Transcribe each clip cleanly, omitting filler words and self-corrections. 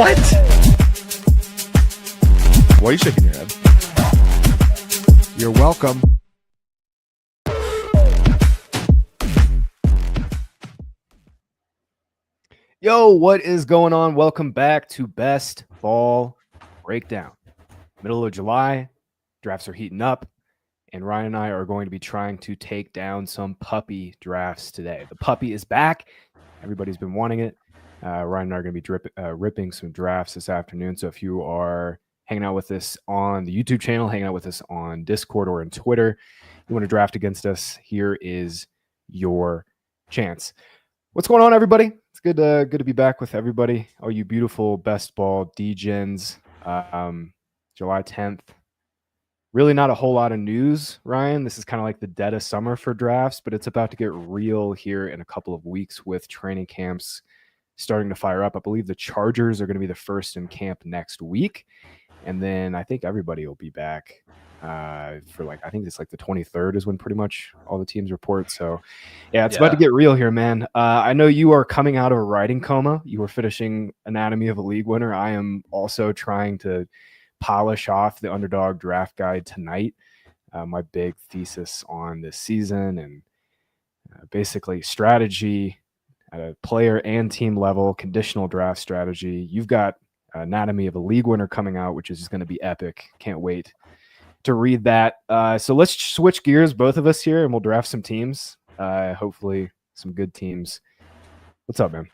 What? Why are you shaking your head? You're welcome. Yo, what is going on? Welcome back to Best Ball Breakdown. Middle of July, drafts are heating up, and Ryan and I are going to be trying to take down some puppy drafts today. The puppy is back. Everybody's been wanting it. Ryan and I are going to be ripping some drafts this afternoon. So if you are hanging out with us on the YouTube channel, hanging out with us on Discord or on Twitter, you want to draft against us, here is your chance. What's going on, everybody? It's good to be back with everybody. All you beautiful best ball degens. July 10th. Really not a whole lot of news, Ryan. This is kind of like the dead of summer for drafts, but it's about to get real here in a couple of weeks with training camps starting to fire up. I believe the Chargers are going to be the first in camp next week. And then I think everybody will be back for I think it's like the 23rd is when pretty much all the teams report. So yeah, it's about to get real here, man. I know you are coming out of a writing coma. You were finishing Anatomy of a League Winner. I am also trying to polish off the Underdog draft guide tonight. My big thesis on this season and basically strategy at a player and team level, conditional draft strategy. You've got Anatomy of a League Winner coming out, which is going to be epic. Can't wait to read that. So let's switch gears, both of us here, and we'll draft some teams. Hopefully some good teams. What's up, man?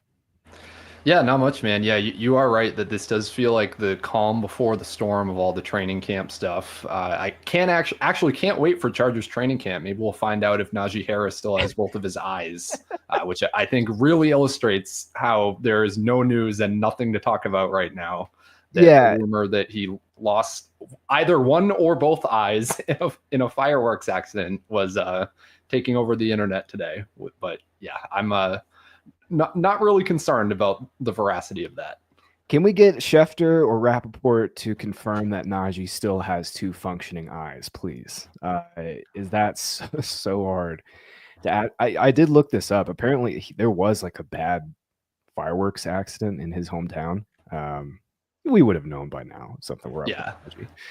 Yeah, not much, man. Yeah, you are right that this does feel like the calm before the storm of all the training camp stuff. I can't actually can't wait for Chargers training camp. Maybe we'll find out if Najee Harris still has both of his eyes, which I think really illustrates how there is no news and nothing to talk about right now. The rumor that he lost either one or both eyes in a fireworks accident was taking over the internet today. But yeah, I'm not really concerned about the veracity of that. Can we get Schefter or Rappaport to confirm that Najee still has two functioning eyes, please? Is that so hard to add? I did look this up. Apparently, there was like a bad fireworks accident in his hometown. We would have known by now something.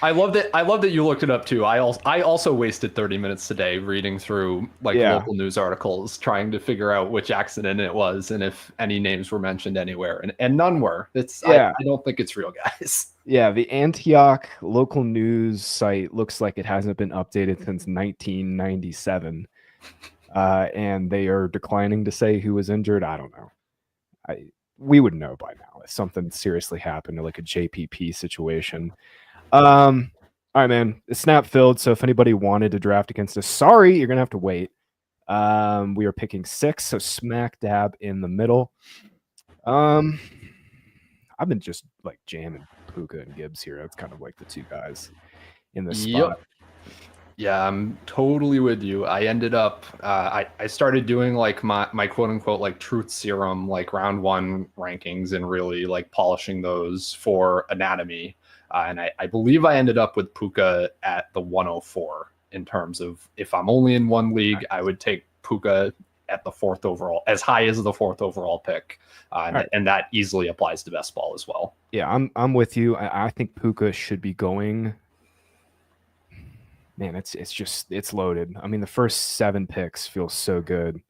I love that you looked it up too. I also wasted 30 minutes today reading through local news articles trying to figure out which accident it was and if any names were mentioned anywhere, and none were. I don't think it's real, guys. Yeah, the Antioch local news site looks like it hasn't been updated since 1997, and they are declining to say who was injured. I don't know. We would know by now if something seriously happened, like a JPP situation. All right, man. It's snap filled. So if anybody wanted to draft against us, sorry, you're gonna have to wait. We are picking 6, so smack dab in the middle. I've been just like jamming Puka and Gibbs here. That's kind of like the two guys in this spot. Yeah, I'm totally with you. I ended up, I started doing like my quote unquote like truth serum, like round 1 rankings and really like polishing those for anatomy. And I believe I ended up with Puka at the 104 in terms of if I'm only in one league, I would take Puka at the 4th overall, as high as the 4th overall pick. And that easily applies to best ball as well. Yeah, I'm with you. I think Puka should be going. Man, it's loaded. I mean, the first 7 picks feel so good.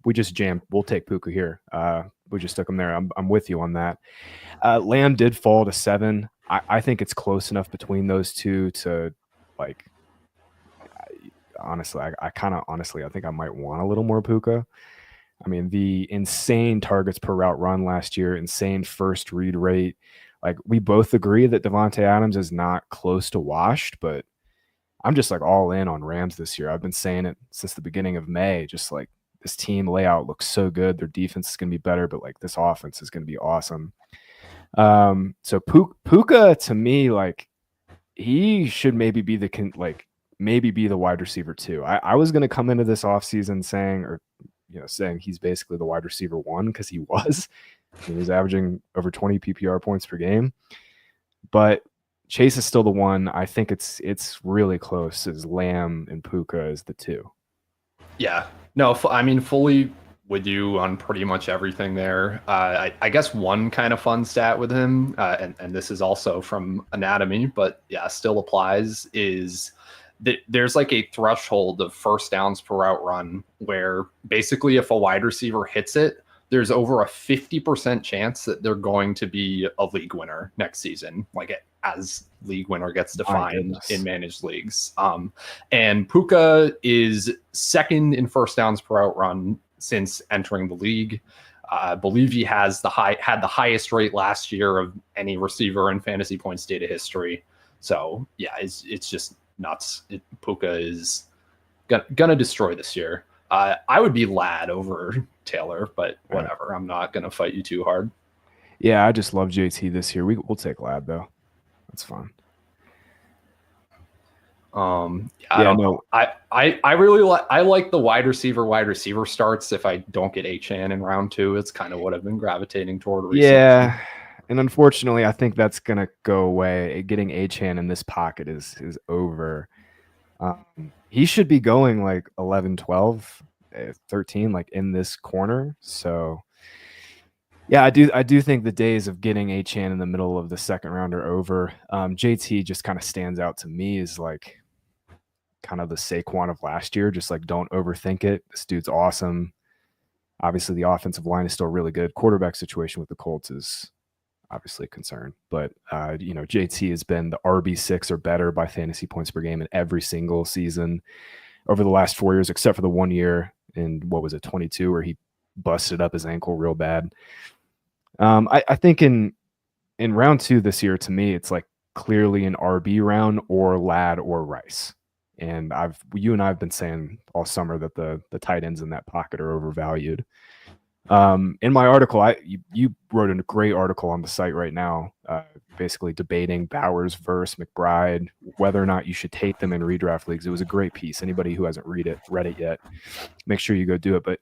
We just jammed. We'll take Puka here. We just took him there. I'm with you on that. Lamb did fall to 7. I think it's close enough between those two to like. Honestly, I think I might want a little more Puka. I mean, the insane targets per route run last year, insane first read rate. Like, we both agree that Devontae Adams is not close to washed, but I'm just like all in on Rams this year. I've been saying it since the beginning of May. Just like this team layout looks so good. Their defense is going to be better, but like this offense is going to be awesome. So Puka to me, like he should maybe be the wide receiver 2. I was going to come into this offseason saying he's basically the wide receiver 1 because he was. He was averaging over 20 PPR points per game, but Chase is still the 1. I think it's really close as Lamb and Puka as the 2. Yeah, no, I mean, fully with you on pretty much everything there. I guess one kind of fun stat with him, and this is also from anatomy, but yeah, still applies, is that there's like a threshold of first downs per route run where basically if a wide receiver hits it, there's over a 50% chance that they're going to be a league winner next season, like as league winner gets defined in managed leagues. And Puka is second in first downs per route run since entering the league. I believe he has had the highest rate last year of any receiver in fantasy points data history. So yeah, it's just nuts. Puka is gonna destroy this year. I would be Lad over Taylor, but whatever. I'm not gonna fight you too hard. Yeah, I just love JT this year. We'll take Lad though. That's fun. I don't know. I really like the wide receiver starts. If I don't get Achane in round 2, it's kind of what I've been gravitating toward recently. Yeah, and unfortunately, I think that's gonna go away. Getting Achane in this pocket is over. He should be going like 11, 12, 13, like in this corner. So yeah, I do think the days of getting Achane in the middle of the second round are over. JT just kind of stands out to me as like kind of the Saquon of last year. Just like, don't overthink it. This dude's awesome. Obviously, the offensive line is still really good. Quarterback situation with the Colts is obviously a concern, but JT has been the RB6 or better by fantasy points per game in every single season over the last 4 years, except for the 1 year in 22 where he busted up his ankle real bad. I think in round 2 this year, to me, it's like clearly an RB round or Lad or Rice. And you and I have been saying all summer that the tight ends in that pocket are overvalued. In my article, you wrote a great article on the site right now, basically debating Bowers versus McBride, whether or not you should take them in redraft leagues. It was a great piece. Anybody who hasn't read it yet, make sure you go do it. But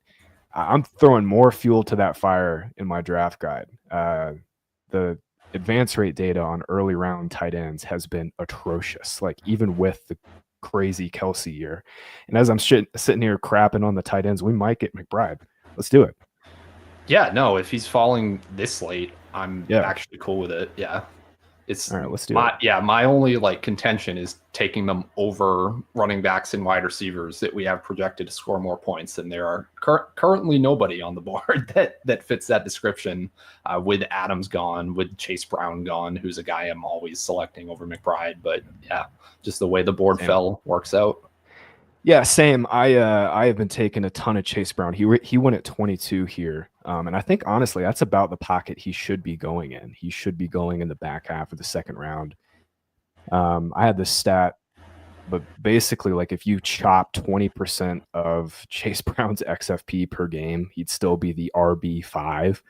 I'm throwing more fuel to that fire in my draft guide. The advance rate data on early round tight ends has been atrocious, like even with the crazy Kelsey year. And as I'm sitting here crapping on the tight ends, we might get McBride. Let's do it. Yeah, no, if he's falling this late, I'm actually cool with it. Yeah. It's all right, let's do it. Yeah, my only like contention is taking them over running backs and wide receivers that we have projected to score more points, and there are currently nobody on the board that fits that description. With Adams gone, with Chase Brown gone, who's a guy I'm always selecting over McBride. But yeah, just the way the board fell works out. Yeah, same. I have been taking a ton of Chase Brown. He went at 22 here, and I think honestly that's about the pocket he should be going in. He should be going in the back half of the second round. I had this stat, but basically, like if you chop 20% of Chase Brown's XFP per game, he'd still be the RB5.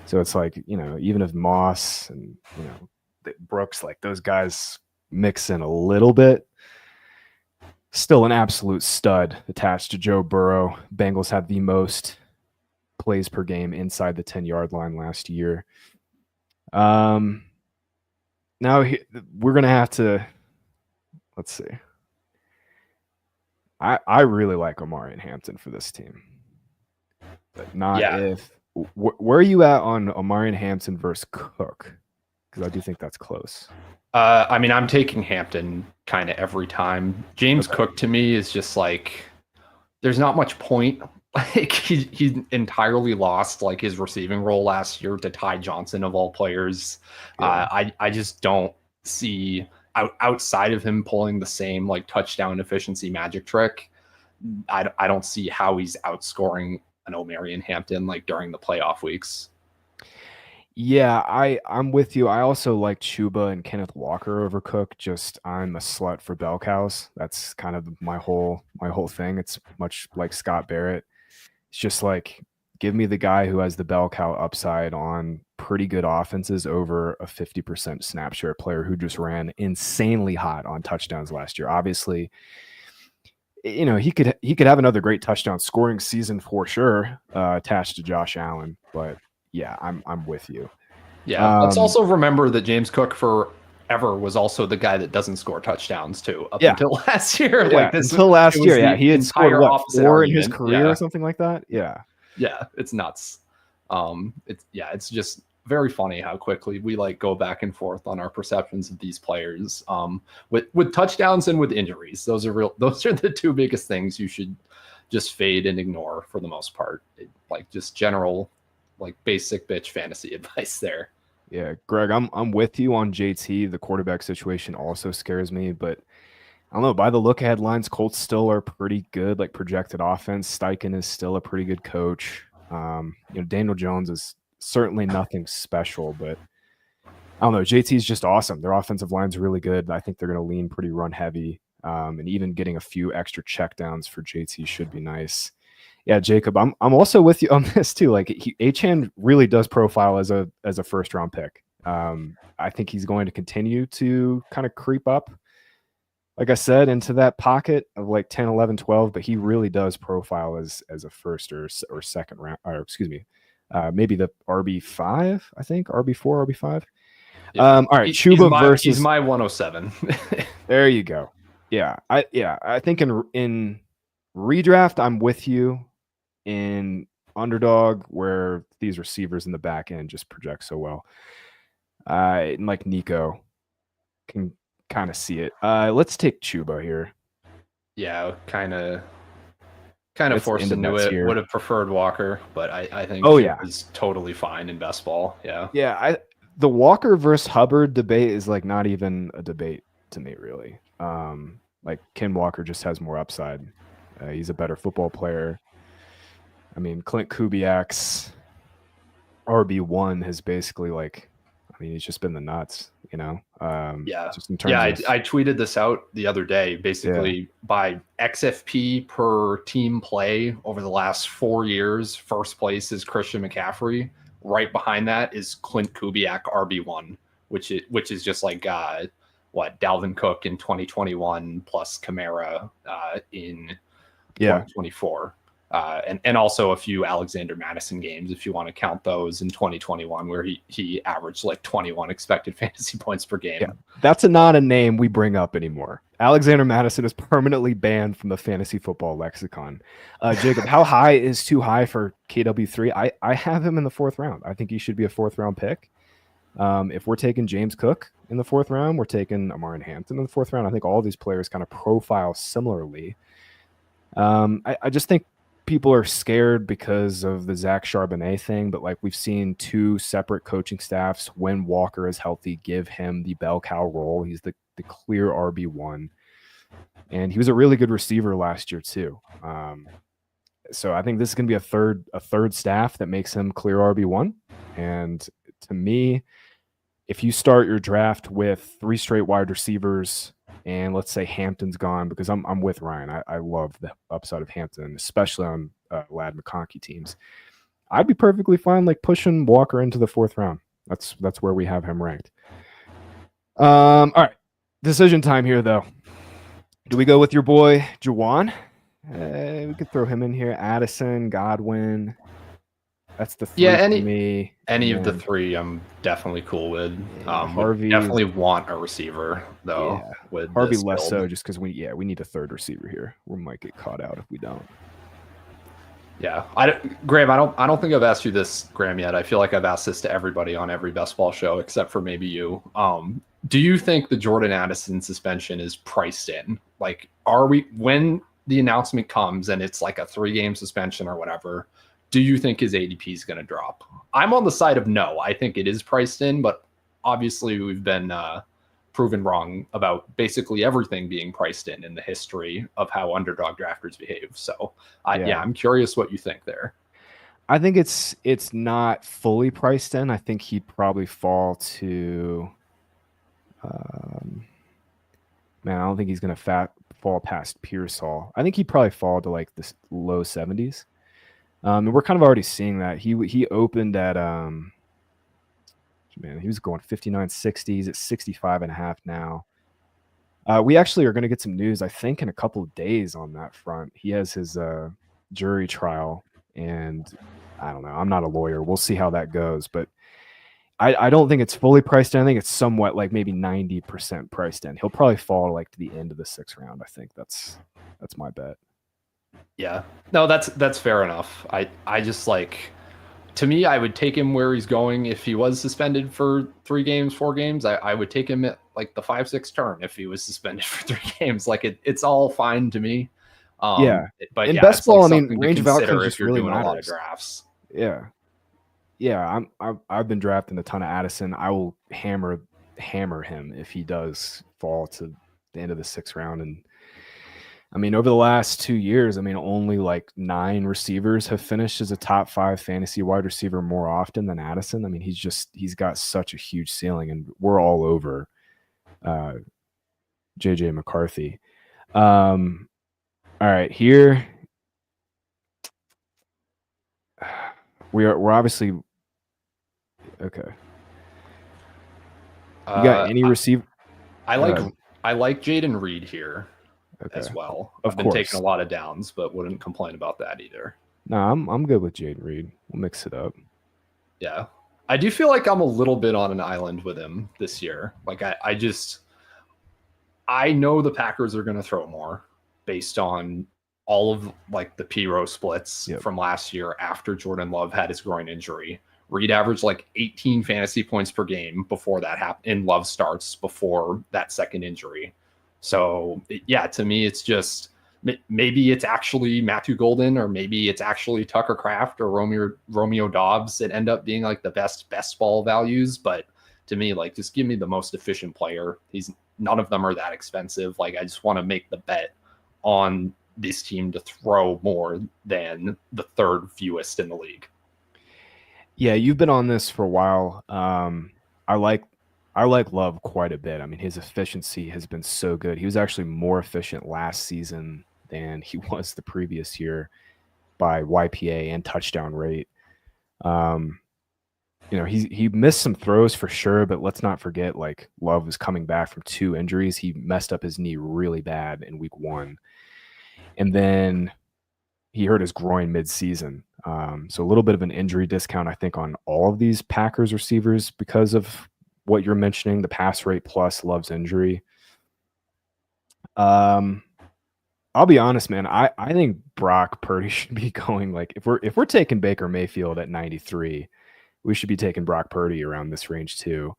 So it's like, even if Moss and Brooks, like those guys mix in a little bit. Still an absolute stud attached to Joe Burrow. Bengals had the most plays per game inside the 10-yard line last year. Now we're going to have to, let's see. I really like Omari and Hampton for this team. But not if. Where are you at on Omari and Hampton versus Cook? Because I do think that's close. I mean, I'm taking Hampton kind of every time. James Cook to me is just like, there's not much point. Like he entirely lost like his receiving role last year to Ty Johnson of all players. Yeah. I just don't see outside of him pulling the same like touchdown efficiency magic trick. I don't see how he's outscoring an Omari and Hampton like during the playoff weeks. Yeah, I'm with you. I also like Chuba and Kenneth Walker over Cook. Just I'm a slut for bell cows. That's kind of my whole thing. It's much like Scott Barrett. It's just like, give me the guy who has the bell cow upside on pretty good offenses over a 50% snap share player who just ran insanely hot on touchdowns last year. Obviously, he could have another great touchdown scoring season for sure, attached to Josh Allen, but yeah, I'm with you. Yeah, let's also remember that James Cook forever was also the guy that doesn't score touchdowns too until last year. Yeah, until last year, he had scored 4 in his career or something like that. Yeah. Yeah, it's nuts. It's just very funny how quickly we like go back and forth on our perceptions of these players. With touchdowns and with injuries, those are the two biggest things you should just fade and ignore for the most part. Like just general, like basic bitch fantasy advice there. Yeah, Greg, I'm with you on JT. The quarterback situation also scares me, but I don't know. By the look ahead lines, Colts still are pretty good, like projected offense. Steichen is still a pretty good coach. Daniel Jones is certainly nothing special, but I don't know. JT is just awesome. Their offensive line's really good. I think they're going to lean pretty run heavy, and even getting a few extra checkdowns for JT should be nice. Yeah, Jacob, I'm also with you on this too. Like Achane really does profile as a first round pick. I think he's going to continue to kind of creep up, like I said, into that pocket of like 10, 11, 12, but he really does profile as a first or second round, or excuse me, maybe the RB5, I think, RB4, RB5. Yeah. All right, Chuba versus. He's my 107. There you go. Yeah, I think in redraft, I'm with you. In Underdog, where these receivers in the back end just project so well, and like Nico can kind of see it. Let's take Chuba here. Yeah, kind of It's forced into into nuts it. here. Would have preferred Walker, but I think Oh, he yeah. was totally fine in best ball. Yeah. Yeah, the Walker versus Hubbard debate is like not even a debate to me, really. Like Ken Walker just has more upside. He's a better football player. I mean, Clint Kubiak's RB1 has basically he's just been the nuts, Yeah. Just in terms of, I tweeted this out the other day. Basically, by XFP per team play over the last 4 years, first place is Christian McCaffrey. Right behind that is Clint Kubiak RB1, which is just like Dalvin Cook in 2021 plus Kamara in 2024. And also a few Alexander Madison games, if you want to count those, in 2021, where he averaged like 21 expected fantasy points per game. Yeah, that's not a name we bring up anymore. Alexander Madison is permanently banned from the fantasy football lexicon. Jacob, how high is too high for KW3? I have him in the 4th round. I think he should be a 4th round pick. If we're taking James Cook in the 4th round, we're taking Amari Hampton in the 4th round. I think all of these players kind of profile similarly. I just think people are scared because of the Zach Charbonnet thing, but like we've seen 2 separate coaching staffs, when Walker is healthy, give him the bell cow role. He's the clear RB1, and he was a really good receiver last year too. So I think this is going to be a third staff that makes him clear RB1. And to me, if you start your draft with 3 straight wide receivers, and let's say Hampton's gone, because I'm with Ryan. I love the upside of Hampton, especially on Lad McConkey teams. I'd be perfectly fine like pushing Walker into the 4th round. That's where we have him ranked. All right, decision time here though. Do we go with your boy Juwan? We could throw him in here. Addison, Godwin. That's the 3 for me. Any of the 3, I'm definitely cool with. Harvey definitely want a receiver though. Yeah. With Harvey less so, just because we need a 3rd receiver here. We might get caught out if we don't. Yeah, Graham, I don't think I've asked you this, Graham, yet. I feel like I've asked this to everybody on every best ball show except for maybe you. Do you think the Jordan Addison suspension is priced in? Like, when the announcement comes and it's like a 3-game suspension or whatever, do you think his ADP is going to drop? I'm on the side of no. I think it is priced in, but obviously we've been proven wrong about basically everything being priced in the history of how underdog drafters behave. So I'm curious what you think there. I think it's not fully priced in. I think he'd probably fall to, I don't think he's going to fall past Pearsall. I think he'd probably fall to like the low 70s. And we're kind of already seeing that. He opened at he was going 59, 60. He's at 65.5 now. We actually are going to get some news, I think, in a couple of days on that front. He has his jury trial, and I don't know. I'm not a lawyer. We'll see how that goes, but I don't think it's fully priced in. I think it's somewhat like maybe 90% priced in. He'll probably fall like to the end of the 6th round. I think that's my bet. Yeah. No, that's fair enough. I just like, to me, I would take him where he's going if he was suspended for 3 games, 4 games. I would take him at like the 5-6 turn if he was suspended for 3 games. Like it's all fine to me. Yeah. But In yeah, best it's like ball, I mean, something to range of outcomes consider just if you're really doing a lot of matters. drafts. Yeah. Yeah, I've been drafting a ton of Addison. I will hammer him if he does fall to the end of the 6th round. And I mean, over the last 2 years, I mean, only like 9 receivers have finished as a top 5 fantasy wide receiver more often than Addison. I mean, he's got such a huge ceiling, and we're all over JJ McCarthy. All right, here we're obviously okay. You got any receiver? I like I like Jaden Reed here Okay, as well. of I've been course. taking a lot of downs, but wouldn't complain about that either. No, I'm good with Jaden Reed. We'll mix it up. Yeah. I do feel like I'm a little bit on an island with him this year. Like I know the Packers are going to throw more based on all of like the P-row splits from last year after Jordan Love had his groin injury. Reed averaged like 18 fantasy points per game before that happened in Love starts before that second injury. So yeah, to me, it's just maybe it's actually Matthew Golden or maybe it's actually Tucker Kraft or Romeo Dobbs that end up being like the best ball values. But to me, like just give me the most efficient player. None of them are that expensive. Like I just want to make the bet on this team to throw more than the 3rd fewest in the league. Yeah, you've been on this for a while. I like Love quite a bit. I mean, his efficiency has been so good. He was actually more efficient last season than he was the previous year by YPA and touchdown rate. You know, he missed some throws for sure, but let's not forget, like, Love was coming back from 2 injuries. He messed up his knee really bad in week 1. And then he hurt his groin mid-season. So a little bit of an injury discount, I think, on all of these Packers receivers because of what you're mentioning, the pass rate plus Love's injury. I'll be honest, man. I think Brock Purdy should be going, like, if we're taking Baker Mayfield at 93, we should be taking Brock Purdy around this range too.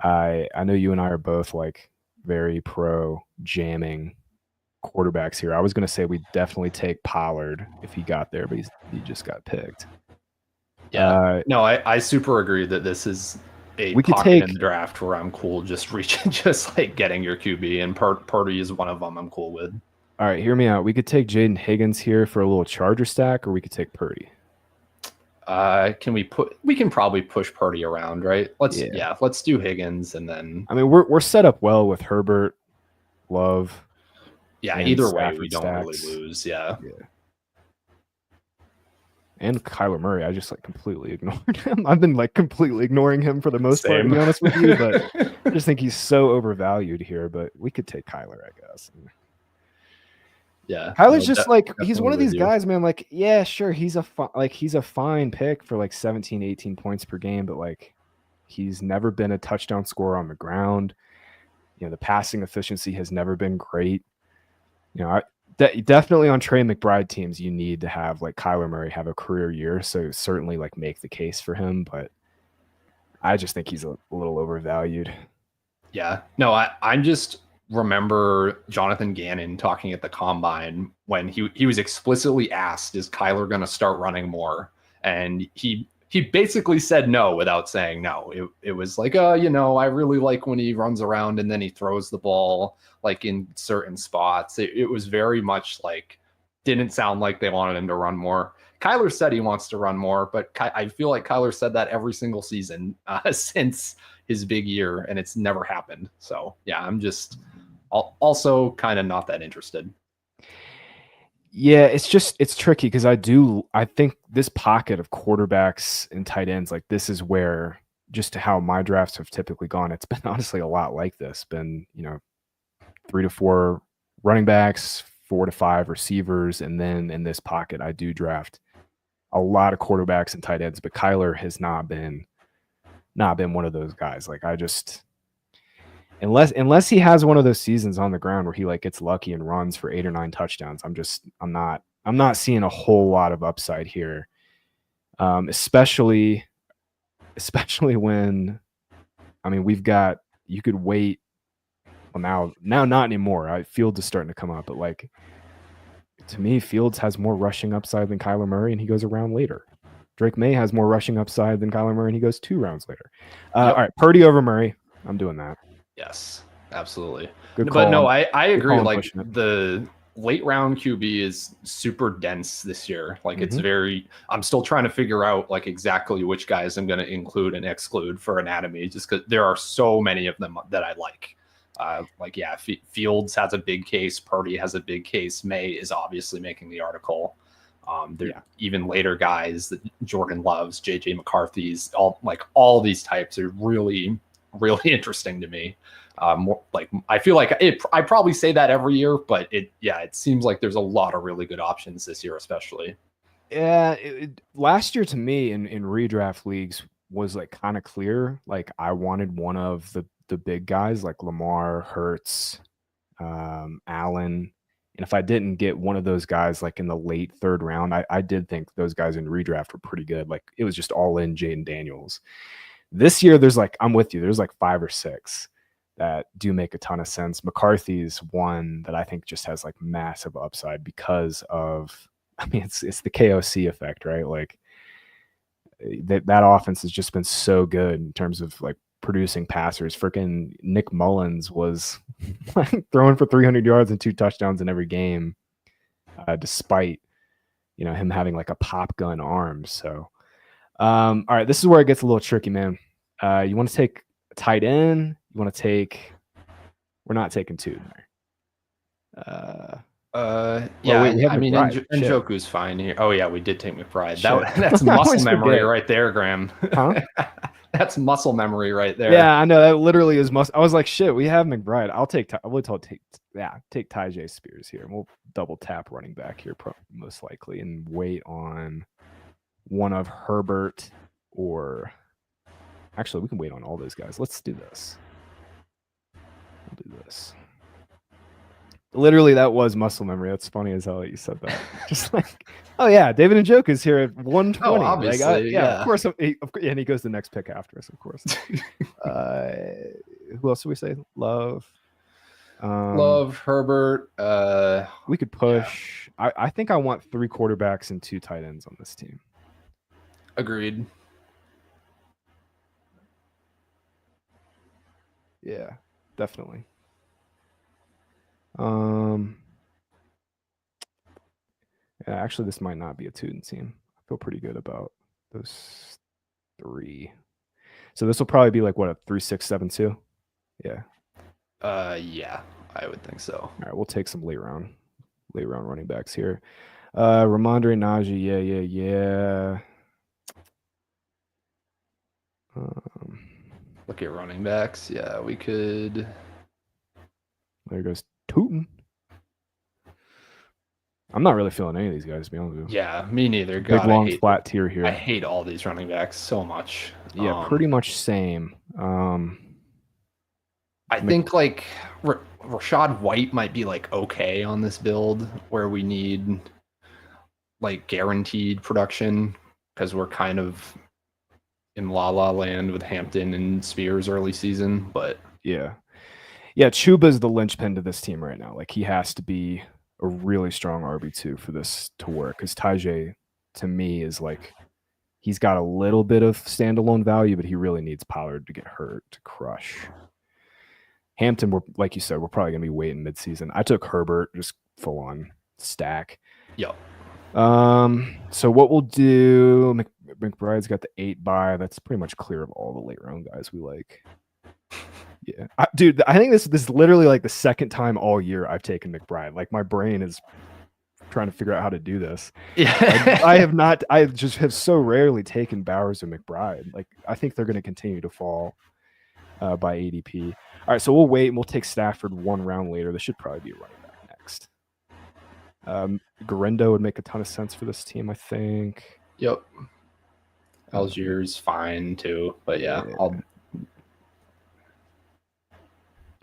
I know you and I are both like very pro jamming quarterbacks here. I was going to say we'd definitely take Pollard if he got there, but he just got picked. Yeah. No, I super agree that this is a pocket in the draft where I'm cool just reaching, just like getting your QB, and Purdy is one of them I'm cool with. All right, hear me out. We could take Jaden Higgins here for a little Charger stack, or we could take Purdy. We can probably push Purdy around, right? Let's do Higgins, and then I mean we're set up well with Herbert, Love. Yeah, either way we don't really lose. Yeah. And Kyler Murray, I just like completely ignored him. I've been like completely ignoring him for the most part, to be honest with you, but I just think he's so overvalued here. But we could take Kyler, I guess. Yeah, Kyler's just like, he's one of these guys, man. Like, yeah, sure, he's a fine pick for like 17, 18 points per game, but like he's never been a touchdown scorer on the ground. You know, the passing efficiency has never been great. You know, definitely on Trey McBride teams, you need to have like Kyler Murray have a career year. So certainly like make the case for him, but I just think he's a little overvalued. Yeah, no, I just remember Jonathan Gannon talking at the combine when he was explicitly asked, is Kyler going to start running more? And he basically said no without saying no. It was like, you know, I really like when he runs around and then he throws the ball like in certain spots. It was very much like, didn't sound like they wanted him to run more. Kyler said he wants to run more, but I feel like Kyler said that every single season since his big year, and it's never happened. So yeah, I'm just also kind of not that interested. Yeah, it's tricky because I think this pocket of quarterbacks and tight ends, like this is where just how my drafts have typically gone. It's been honestly a lot like this. Been, you know, 3 to 4 running backs, 4 to 5 receivers, and then in this pocket, I do draft a lot of quarterbacks and tight ends. But Kyler has not been one of those guys. Like I just unless he has one of those seasons on the ground where he like gets lucky and runs for 8 or 9 touchdowns, I'm I'm not seeing a whole lot of upside here, especially when we've got you could wait. Well, now not anymore. Fields is starting to come up, but like to me, Fields has more rushing upside than Kyler Murray, and he goes a round later. Drake May has more rushing upside than Kyler Murray, and he goes 2 rounds later. All right, Purdy over Murray. I'm doing that. Yes, absolutely. Good But call. no, I agree. call, Like the late round QB is super dense this year. Like it's very. I'm still trying to figure out like exactly which guys I'm going to include and exclude for anatomy, just because there are so many of them that I like. Fields has a big case. Purdy has a big case. May is obviously making the article. Even later guys that Jordan Loves, JJ McCarthy's, all these types are really, really interesting to me. More like I feel like I probably say that every year, but it seems like there's a lot of really good options this year, especially. Yeah, last year to me in redraft leagues was like kind of clear. Like I wanted one of the big guys like Lamar, Hurts, Allen. And if I didn't get one of those guys like in the late 3rd round, I did think those guys in redraft were pretty good. Like it was just all in Jaden Daniels. This year, I'm with you. There's like 5 or 6 that do make a ton of sense. McCarthy's one that I think just has like massive upside because of, it's the KOC effect, right? Like that offense has just been so good in terms of like producing passers. Freaking Nick Mullins was like throwing for 300 yards and 2 touchdowns in every game, despite him having like a pop gun arm. So, all right, this is where it gets a little tricky, man. You want to take a tight end? You want to take? We're not taking 2 there. Njoku's fine here. Oh yeah, we did take McBride. That's muscle memory right there, Graham. Huh? That's muscle memory right there. Yeah, I know that literally is muscle. I was like, shit, we have McBride. I'll take Tyjae Spears here, and we'll double tap running back here, most likely, and wait on one of Herbert or. Actually, we can wait on all those guys. Let's do this. We'll do this. Literally, that was muscle memory. That's funny as hell that you said that. Just like, oh yeah, David Njoku's here at 120. Oh, obviously, of course. And he goes the next pick after us, of course. Who else do we say? Love, Herbert. We could push. Yeah. I think I want 3 quarterbacks and 2 tight ends on this team. Agreed. Yeah, definitely. Actually, this might not be a Tootin team. I feel pretty good about those 3. So this will probably be like what, a 3-6-7-2? Yeah. Yeah, I would think so. All right, we'll take some late round running backs here. Ramondre Najee, yeah. Look at running backs. Yeah, we could. There goes Tootin. I'm not really feeling any of these guys, to be honest with you. Yeah, me neither. Big, long, flat tier here. I hate all these running backs so much. Yeah, pretty much same. I think like Rashad White might be like okay on this build where we need like guaranteed production because we're kind of in la land with Hampton and Spears early season. But yeah, Chuba's the linchpin to this team right now. Like he has to be a really strong RB2 for this to work. Because Tyjae, to me, is like he's got a little bit of standalone value, but he really needs Pollard to get hurt to crush. Hampton, like you said, we're probably gonna be waiting midseason. I took Herbert, just full on stack. Yep. So what we'll do, McBride's got the 8 bye. That's pretty much clear of all the late round guys we like. Yeah, dude, I think this is literally like the second time all year I've taken McBride. Like my brain is trying to figure out how to do this. Yeah, I just have so rarely taken Bowers or McBride. Like I think they're going to continue to fall by ADP. All right, so we'll wait and we'll take Stafford 1 round later. This should probably be a running back next. Garindo would make a ton of sense for this team, I think. Yep. Algier's fine too, but yeah.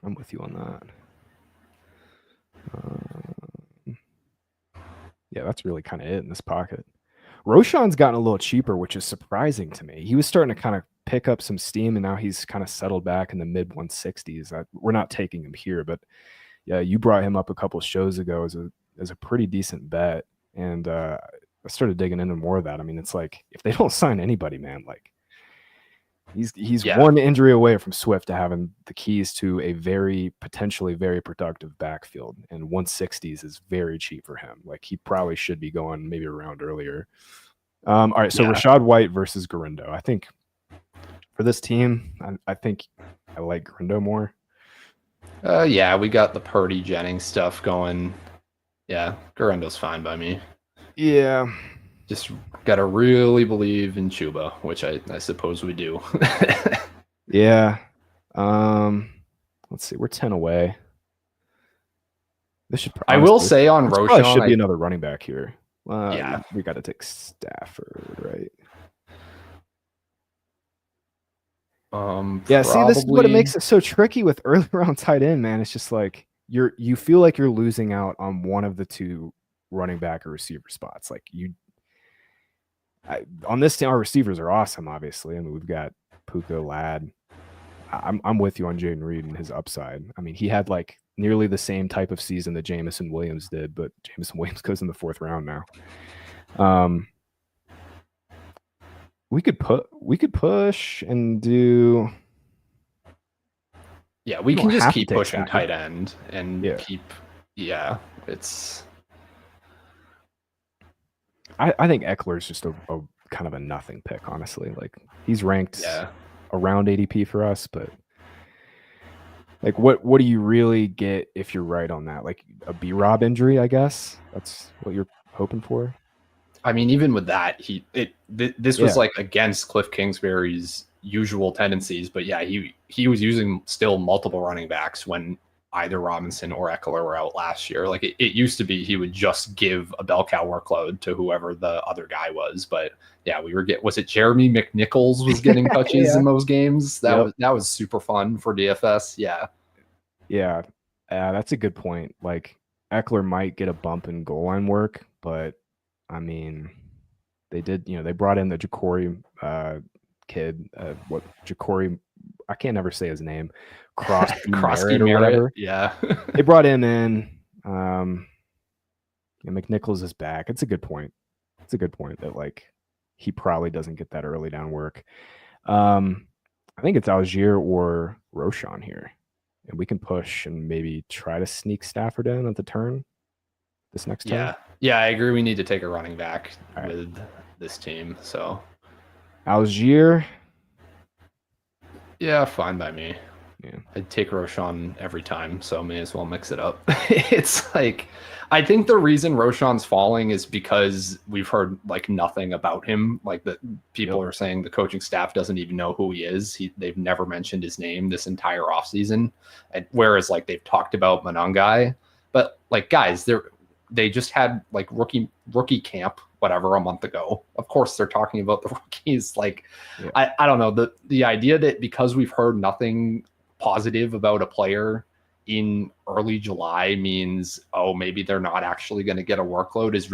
I'm with you on that. Yeah, that's really kind of it in this pocket. Roshan's gotten a little cheaper, which is surprising to me. He was starting to kind of pick up some steam, and now he's kind of settled back in the mid 160s. We're not taking him here, but yeah, you brought him up a couple shows ago as a pretty decent bet, and I started digging into more of that. I mean, it's like if they don't sign anybody, man, like he's Yeah. one injury away from Swift to having the keys to a very potentially very productive backfield, and 160s is very cheap for him. Like he probably should be going maybe a round earlier. All right, so Yeah. Rashad White versus Garindo. I think for this team, I think I like Garindo more. Yeah, we got the Purdy Jennings stuff going. Yeah, Garendo's fine by me. Yeah. Just gotta really believe in Chuba, which I suppose we do. Yeah. Let's see. We're 10 away. This should. I will say on this probably Roshan, should be another running back here. Yeah. We got to take Stafford, right? Yeah. See, this is what it makes it so tricky with early round tight end, man. It's just like you feel like you're losing out on one of the two running back or receiver spots. Like on this team, our receivers are awesome. Obviously, I mean we've got Puka, Ladd. I'm with you on Jaden Reed and his upside. I mean, he had like nearly the same type of season that Jameson Williams did, but Jameson Williams goes in the 4th round now. We could push and do. Yeah, we can just keep pushing tight end and keep. Yeah, it's. I think Eckler's just a kind of a nothing pick, honestly. Like he's ranked around ADP for us, but like what do you really get if you're right on that? Like a B-Rob injury, I guess. That's what you're hoping for. I mean, even with that, this was like against Cliff Kingsbury's usual tendencies, but yeah, he was using still multiple running backs when either Robinson or Eckler were out last year. Like it used to be he would just give a bell cow workload to whoever the other guy was. But yeah, was it Jeremy McNichols was getting touches in those games? That was super fun for DFS. Yeah, that's a good point. Like Eckler might get a bump in goal line work, but I mean, they did. They brought in the Ja'Cory kid. Ja'Cory? I can't ever say his name. Crosby Merritt. Yeah, they brought him in. McNichols is back. It's a good point. It's a good point that like he probably doesn't get that early down work. I think it's Algier or Roshan here, and we can push and maybe try to sneak Stafford in at the turn. This next turn. Yeah, I agree. We need to take a running back with this team. So Algier. Yeah, fine by me. Yeah, I'd take Roshan every time, so may as well mix it up. It's like, I think the reason Roshan's falling is because we've heard like nothing about him. Like the people are saying the coaching staff doesn't even know who he is. They've never mentioned his name this entire offseason. And whereas like they've talked about Monangai, but like guys, they just had like rookie camp, whatever, a month ago. Of course they're talking about the rookies. Like, I don't know, the idea that because we've heard nothing positive about a player in early July means, oh, maybe they're not actually going to get a workload is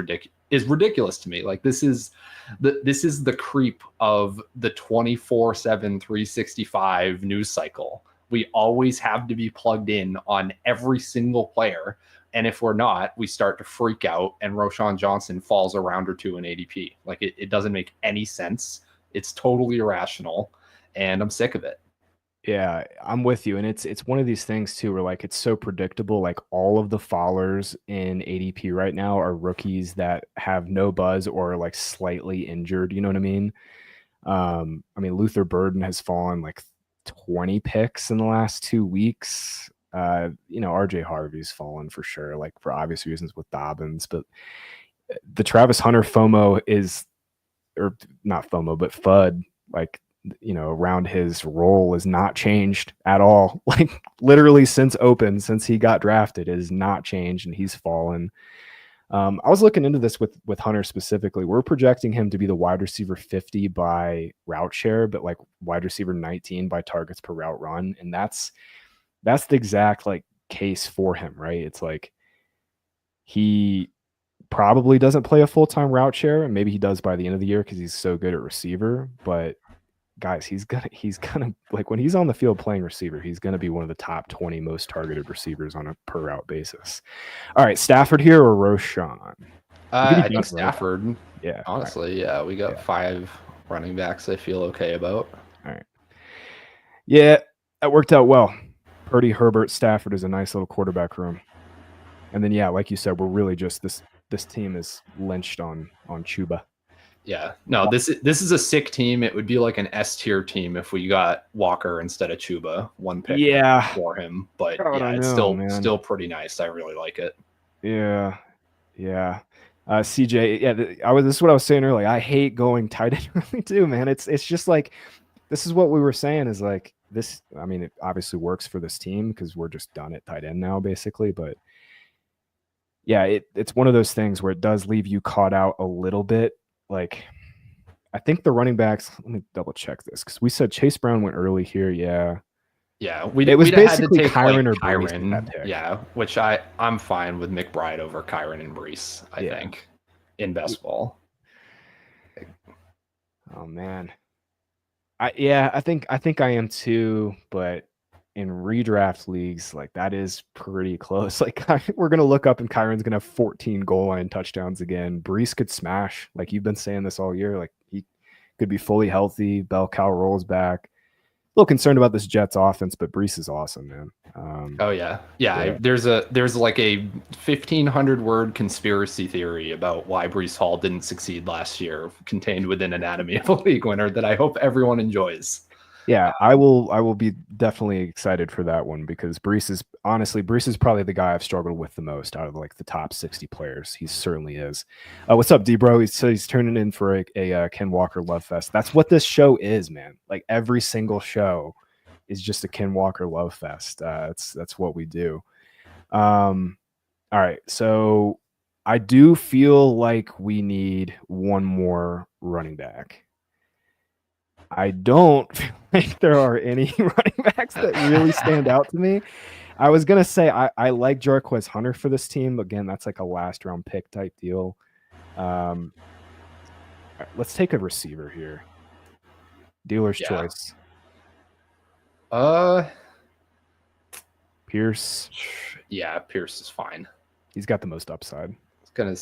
ridiculous to me. Like this is the creep of the 24/7 365 news cycle. We always have to be plugged in on every single player. And if we're not, we start to freak out and Roshan Johnson falls a round or two in ADP. Like it doesn't make any sense. It's totally irrational and I'm sick of it. Yeah, I'm with you. And it's one of these things too, where like it's so predictable. Like all of the fallers in ADP right now are rookies that have no buzz or like slightly injured. You know what I mean? Luther Burden has fallen like 20 picks in the last 2 weeks. RJ Harvey's fallen for sure, like for obvious reasons with Dobbins, but the Travis Hunter FOMO or not FOMO, but FUD, like, around his role is not changed at all. Like literally since he got drafted, it has not changed and he's fallen. I was looking into this with Hunter specifically. We're projecting him to be the wide receiver 50 by route share, but like wide receiver 19 by targets per route run. And that's the exact like case for him, right? It's like he probably doesn't play a full-time route share, and maybe he does by the end of the year because he's so good at receiver. But guys, he's gonna like when he's on the field playing receiver, he's gonna be one of the top 20 most targeted receivers on a per route basis. All right, Stafford here or Roschon? I think Stafford. Yeah, Honestly, yeah, we got 5 running backs I feel okay about. All right. Yeah, that worked out well. Purdy, Herbert, Stafford is a nice little quarterback room. And then, yeah, like you said, we're really just this team is lynched on Chuba. Yeah, no, this is a sick team. It would be like an S tier team if we got Walker instead of Chuba, 1 pick for him. But it's still pretty nice. I really like it. Yeah. CJ, this is what I was saying earlier. I hate going tight end early too, man. It's just like this is what we were saying is like this. I mean, it obviously works for this team because we're just done at tight end now, basically. But yeah, it's one of those things where it does leave you caught out a little bit. Like, I think the running backs. Let me double check this because we said Chase Brown went early here. Yeah, it was basically had to take Kyron or Kyron. Yeah, which I'm fine with McBride over Kyron and Brees. I think in best ball. Oh man, I think I am too, but in redraft leagues, like that is pretty close. Like we're gonna look up and Kyron's gonna have 14 goal line touchdowns again. Brees could smash. Like you've been saying this all year. Like he could be fully healthy. Bell cow rolls back. A little concerned about this Jets offense, but Brees is awesome, man. There's like a 1,500 word conspiracy theory about why Brees Hall didn't succeed last year, contained within Anatomy of a League Winner, that I hope everyone enjoys. Yeah, I will be definitely excited for that one because Brees is probably the guy I've struggled with the most out of like the top 60 players. He certainly is. What's up, D-Bro? He's turning in for a Ken Walker love fest. That's what this show is, man. Like every single show is just a Ken Walker love fest. That's what we do. All right, so I do feel like we need one more running back. I don't think there are any running backs that really stand out to me. I was going to say I like Jarquez Hunter for this team. Again, that's like a last round pick type deal. Let's take a receiver here. Dealer's choice. Pierce. Yeah, Pierce is fine. He's got the most upside. It's gonna.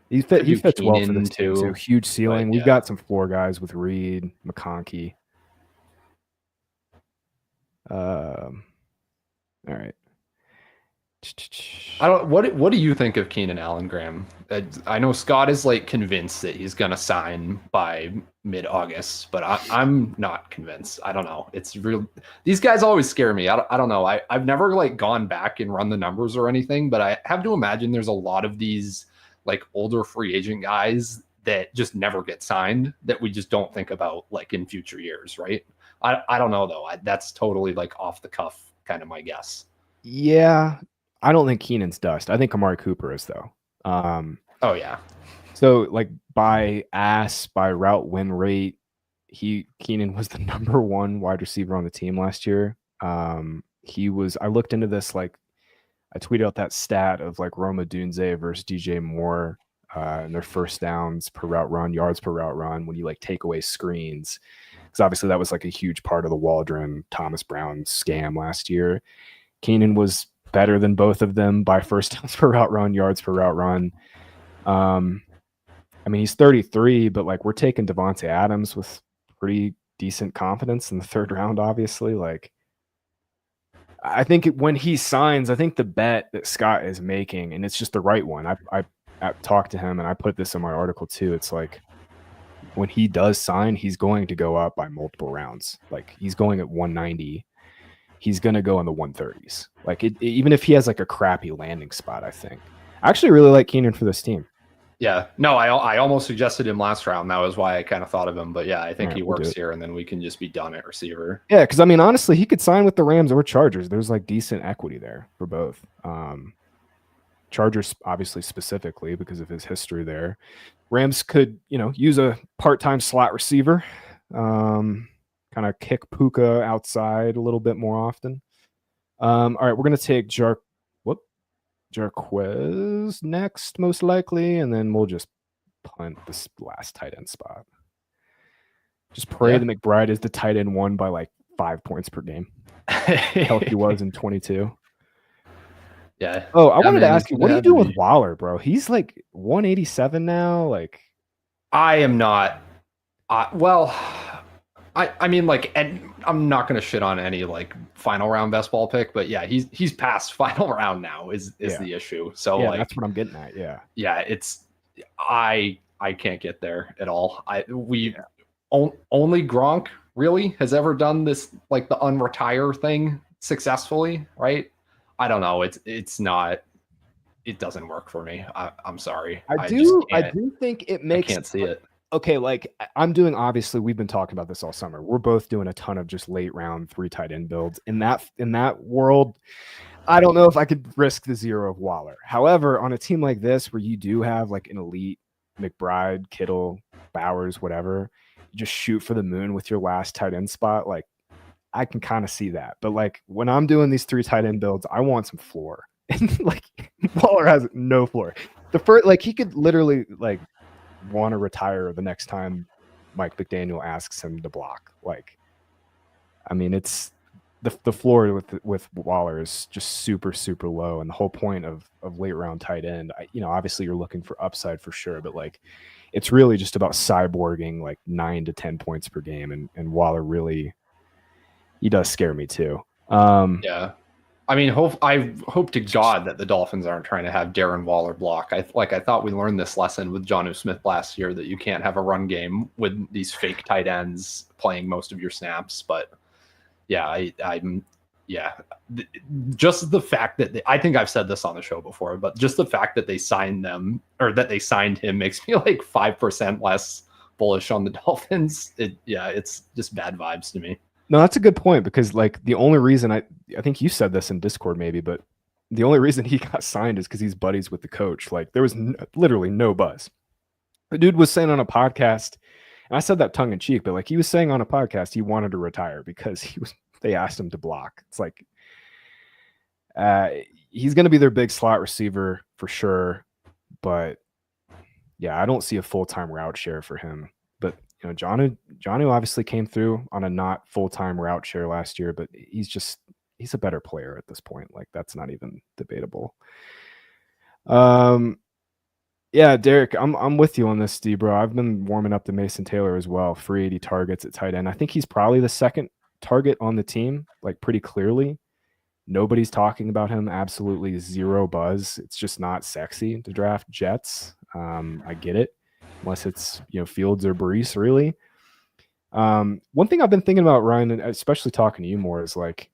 He fits well for this team too. Huge ceiling. We've got some floor guys with Reed, McConkey. All right. What do you think of Keenan Allen, Graham? I know Scott is like convinced that he's gonna sign by mid-August, but I'm not convinced. I don't know. It's real. These guys always scare me. I don't know. I've never like gone back and run the numbers or anything, but I have to imagine there's a lot of these like older free agent guys that just never get signed that we just don't think about like in future years, right? I don't know though. That's totally like off the cuff kind of my guess. Yeah, I don't think Keenan's dust. I think Amari Cooper is though. Oh yeah. So like by route win rate, Keenan was the number 1 wide receiver on the team last year. I looked into this, like I tweeted out that stat of like Roma Dunze versus DJ Moore and their first downs per route run, yards per route run when you like take away screens. Because obviously that was like a huge part of the Waldron Thomas Brown scam last year. Keenan was better than both of them by first downs per route run, yards per route run. I mean, he's 33, but like we're taking Devontae Adams with pretty decent confidence in the 3rd round, obviously. Like, I think when he signs, I think the bet that Scott is making, and it's just the right one. I talked to him and I put this in my article too. It's like when he does sign, he's going to go up by multiple rounds. Like he's going at 190. He's going to go in the 130s. Like even if he has like a crappy landing spot, I think. I actually really like Keenan for this team. Yeah, no, I almost suggested him last round. That was why I kind of thought of him. But yeah, I think he works here, and then we can just be done at receiver. Yeah, because I mean, honestly, he could sign with the Rams or Chargers. There's like decent equity there for both. Chargers, obviously, specifically because of his history there. Rams could, use a part-time slot receiver, kind of kick Puka outside a little bit more often. All right, we're gonna take Jarquez next, most likely, and then we'll just punt this last tight end spot. Just pray Yeah. that McBride is the tight end one by like 5 points per game. Healthy was in 22. Yeah. Oh, I wanted to Man, ask he's you, gonna what are you have to doing with be. Waller, bro? He's like 187 now. Like, I am not. Well, I mean, like, and I'm not going to shit on any like final round best ball pick, but yeah, he's past final round now is Yeah. the issue. So yeah, like, that's what I'm getting at. Yeah. yeah, it's I can't get there at all. Only Gronk really has ever done this, like the unretire thing successfully, right? I don't know. It's not. It doesn't work for me. I'm sorry. I just I can't. do think it I makes can't see it. okay, like I'm doing, obviously we've been talking about this all summer. We're both doing a ton of just late round 3 tight end builds. In that world, I don't know if I could risk the 0 of Waller. However, on a team like this where you do have like an elite McBride, Kittle, Bowers, whatever, you just shoot for the moon with your last tight end spot. Like I can kind of see that. But like when I'm doing these 3 tight end builds, I want some floor. And like Waller has no floor. The first, like he could literally like want to retire the next time Mike McDaniel asks him to block. Like, I mean, it's the floor with Waller is just super super low, and the whole point of late round tight end, obviously you're looking for upside for sure, but like it's really just about cyborging like 9 to 10 points per game, and Waller really he does scare me too. Yeah. I mean, I hope to God that the Dolphins aren't trying to have Darren Waller block. I thought we learned this lesson with Jonnu Smith last year that you can't have a run game with these fake tight ends playing most of your snaps. But yeah, just the fact that I think I've said this on the show before, but just the fact that they signed them or that they signed him makes me like 5% less bullish on the Dolphins. It's just bad vibes to me. No, that's a good point, because like the only reason I think you said this in Discord maybe, but the only reason he got signed is because he's buddies with the coach. Like there was literally no buzz. The dude was saying on a podcast, and I said that tongue in cheek, but like he was saying on a podcast he wanted to retire because they asked him to block. It's like he's going to be their big slot receiver for sure, but yeah, I don't see a full-time route share for him. But Jonnu obviously came through on a not full-time route share last year, but he's a better player at this point. Like that's not even debatable. Yeah, Derek, I'm with you on this, D, bro. I've been warming up to Mason Taylor as well. Free 80 targets at tight end. I think he's probably the second target on the team, like pretty clearly. Nobody's talking about him. Absolutely zero buzz. It's just not sexy to draft Jets. I get it, unless it's Fields or Brees, really. One thing I've been thinking about, Ryan, and especially talking to you more, is like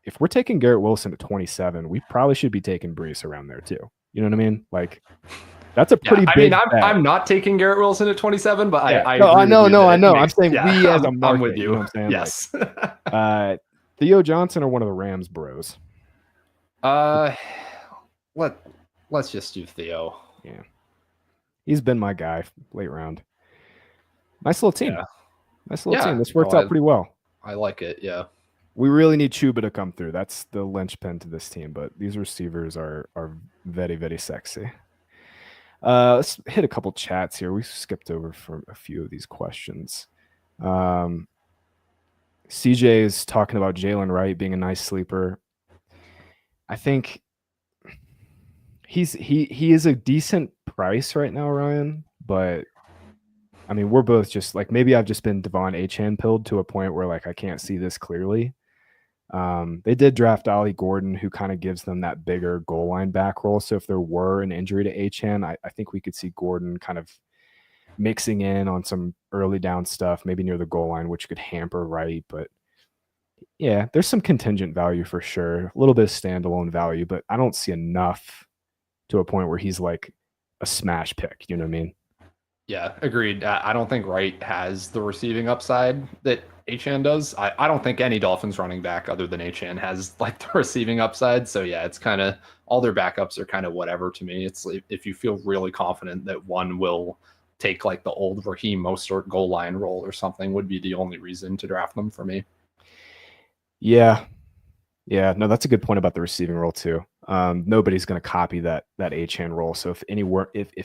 if we're taking Garrett Wilson at 27, we probably should be taking Brees around there too. You know what I mean? Like that's a pretty big. I'm not taking Garrett Wilson at 27, but yeah. I know. I'm saying yeah, we as a market. I'm with you. You know what I'm saying? Yes. Like, Theo Johnson or one of the Rams bros? Let's just do Theo. Yeah. He's been my guy late round. Nice little team. Yeah. Nice little team. This worked out pretty well. I like it. Yeah. We really need Chuba to come through. That's the linchpin to this team, but these receivers are very, very sexy. Let's hit a couple chats here. We skipped over for a few of these questions. CJ is talking about Jalen Wright being a nice sleeper. I think he is a decent price right now, Ryan, but I mean, we're both just like, maybe I've just been Devon Achane pilled to a point where like I can't see this clearly. They did draft Ollie Gordon, who kind of gives them that bigger goal line back role. So if there were an injury to Achane, I think we could see Gordon kind of mixing in on some early down stuff, maybe near the goal line, which could hamper Wright. But yeah, there's some contingent value for sure. A little bit of standalone value, but I don't see enough to a point where he's like a smash pick. You know what I mean? Yeah, agreed. I don't think Wright has the receiving upside that Achane does. I don't think any Dolphins running back other than Achane has like the receiving upside. So yeah, it's kind of all their backups are kind of whatever to me. It's if you feel really confident that one will take like the old Raheem Mostert goal line role or something, would be the only reason to draft them for me. Yeah. No, that's a good point about the receiving role too. Nobody's going to copy that Achane role. So if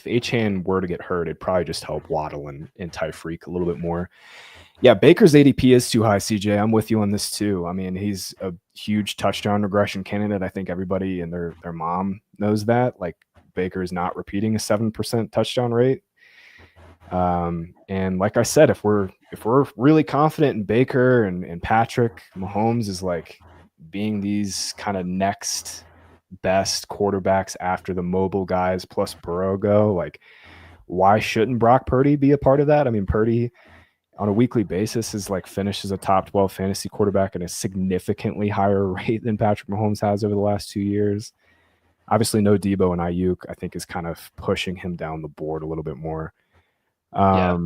Achane were to get hurt, it'd probably just help Waddle and Tyreek a little bit more. Yeah, Baker's ADP is too high, CJ. I'm with you on this too. I mean, he's a huge touchdown regression candidate. I think everybody and their mom knows that. Like, Baker is not repeating a 7% touchdown rate. And like I said, if we're really confident in Baker and Patrick, Mahomes is like being these kind of next best quarterbacks after the mobile guys plus Burrow go, like, why shouldn't Brock Purdy be a part of that? I mean, Purdy on a weekly basis is like finished as a top 12 fantasy quarterback at a significantly higher rate than Patrick Mahomes has over the last 2 years. Obviously, no Debo and Ayuk, I think, is kind of pushing him down the board a little bit more. Yeah.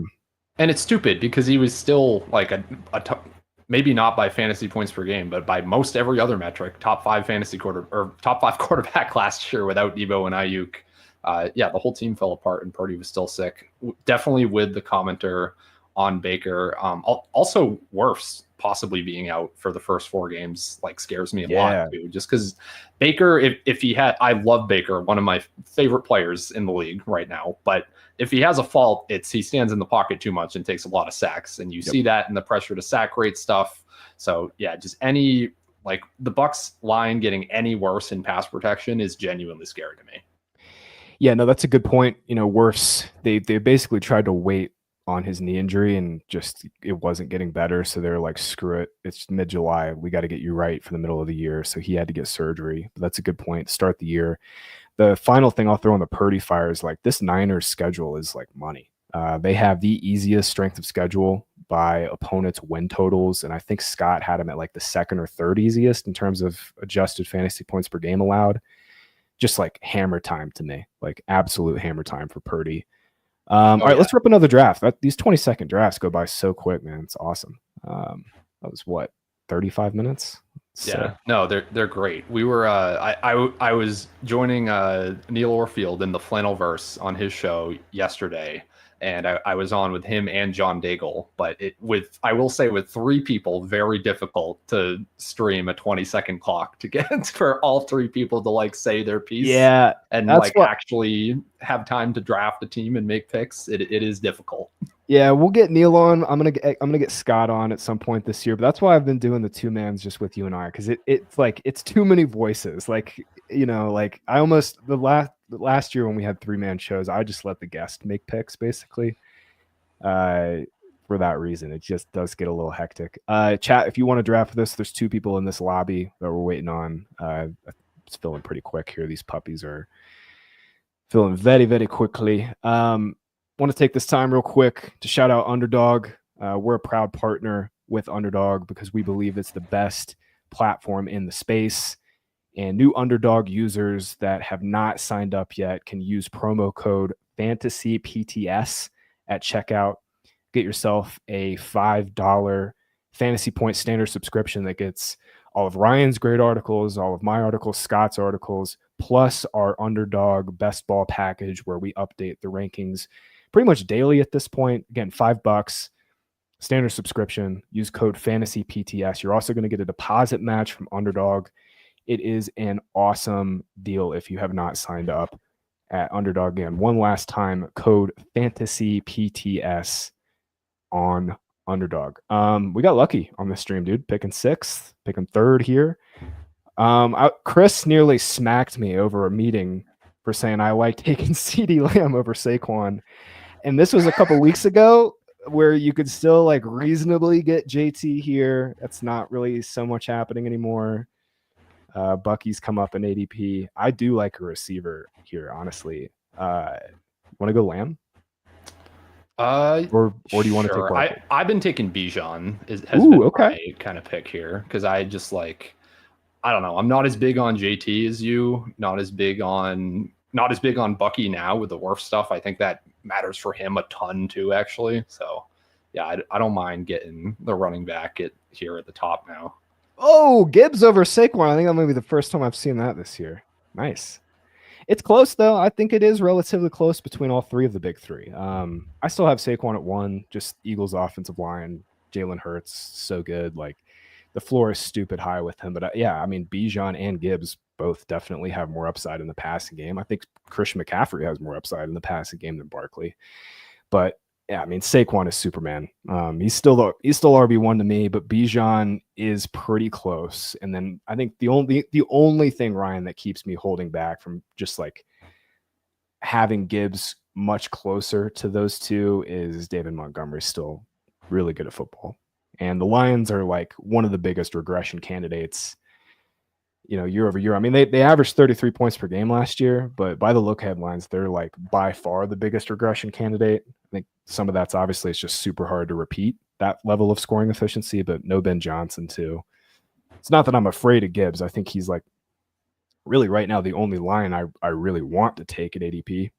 And it's stupid because he was still like maybe not by fantasy points per game, but by most every other metric, top 5 quarterback last year without Debo and Ayuk. The whole team fell apart and Purdy was still sick. Definitely with the commenter on Baker. Also, Wirfs possibly being out for the first 4 games like scares me a lot too. Just because Baker, if he had, I love Baker, one of my favorite players in the league right now, but if he has a fault, it's he stands in the pocket too much and takes a lot of sacks, and you see that in the pressure to sack rate stuff. So yeah, just any like the Bucs line getting any worse in pass protection is genuinely scary to me. Yeah, no, that's a good point. You know, Wirfs, they basically tried to wait on his knee injury and just it wasn't getting better. So they're like, screw it. It's mid-July. We got to get you right for the middle of the year. So he had to get surgery. But that's a good point. Start the year. The final thing I'll throw on the Purdy fire is like this Niners schedule is like money. They have the easiest strength of schedule by opponents' win totals. And I think Scott had him at like the 2nd or 3rd easiest in terms of adjusted fantasy points per game allowed. Just like hammer time to me, like absolute hammer time for Purdy. All right, let's rip another draft. These 20-second drafts go by so quick, man. It's awesome. That was what, 35 minutes? Yeah, no, they're great. We were I was joining Neil Orfield in the Flannelverse on his show yesterday, and I was on with him and John Daigle. But I will say with 3 people, very difficult to stream a 20-second clock to get for all 3 people to like say their piece. Yeah, and like actually have time to draft a team and make picks. It is difficult. Yeah, we'll get Neil on. I'm gonna get Scott on at some point this year. But that's why I've been doing the 2-mans just with you and I, because it's like it's too many voices. Like, you know, like I almost the last year when we had 3-man shows, I just let the guest make picks basically. For that reason, it just does get a little hectic. Chat, if you want to draft this, there's 2 people in this lobby that we're waiting on. It's filling pretty quick here. These puppies are filling very, very quickly. Want to take this time real quick to shout out Underdog. We're a proud partner with Underdog because we believe it's the best platform in the space. And new Underdog users that have not signed up yet can use promo code FANTASYPTS at checkout. Get yourself a $5 fantasy point standard subscription that gets all of Ryan's great articles, all of my articles, Scott's articles, plus our Underdog best ball package where we update the rankings pretty much daily at this point. Again, $5 standard subscription. Use code FANTASYPTS. You're also going to get a deposit match from Underdog. It is an awesome deal if you have not signed up at Underdog. Again, one last time, code FANTASYPTS on Underdog. We got lucky on this stream, dude. Picking 6th, picking 3rd here. Chris nearly smacked me over a meeting for saying I like taking CeeDee Lamb over Saquon. And this was a couple weeks ago where you could still like reasonably get JT here. That's not really so much happening anymore. Bucky's come up in ADP. I do like a receiver here, honestly. Want to go Lamb? Or do you want to take Barkley? I've been taking Bijan. Has been my kind of pick here because I just like, I don't know. I'm not as big on JT as you. Not as big on Bucky now with the Wirfs stuff. I think that matters for him a ton too, actually. So yeah, I don't mind getting the running back here at the top now. Oh, Gibbs over Saquon. I think that might be the first time I've seen that this year. Nice. It's close, though. I think it is relatively close between all 3 of the big 3. I still have Saquon at 1. Just Eagles offensive line. Jalen Hurts, so good. Like, the floor is stupid high with him. But yeah, I mean, Bijan and Gibbs both definitely have more upside in the passing game. I think Christian McCaffrey has more upside in the passing game than Barkley. But yeah, I mean, Saquon is Superman. He's still RB1 to me, but Bijan is pretty close. And then I think the only thing, Ryan, that keeps me holding back from just like having Gibbs much closer to those two is David Montgomery still really good at football. And the Lions are like one of the biggest regression candidates, year over year. I mean, they averaged 33 points per game last year, but by the look headlines, they're like by far the biggest regression candidate. I think some of that's obviously it's just super hard to repeat that level of scoring efficiency, but no Ben Johnson too. It's not that I'm afraid of Gibbs. I think he's like really right now the only line I really want to take at ADP.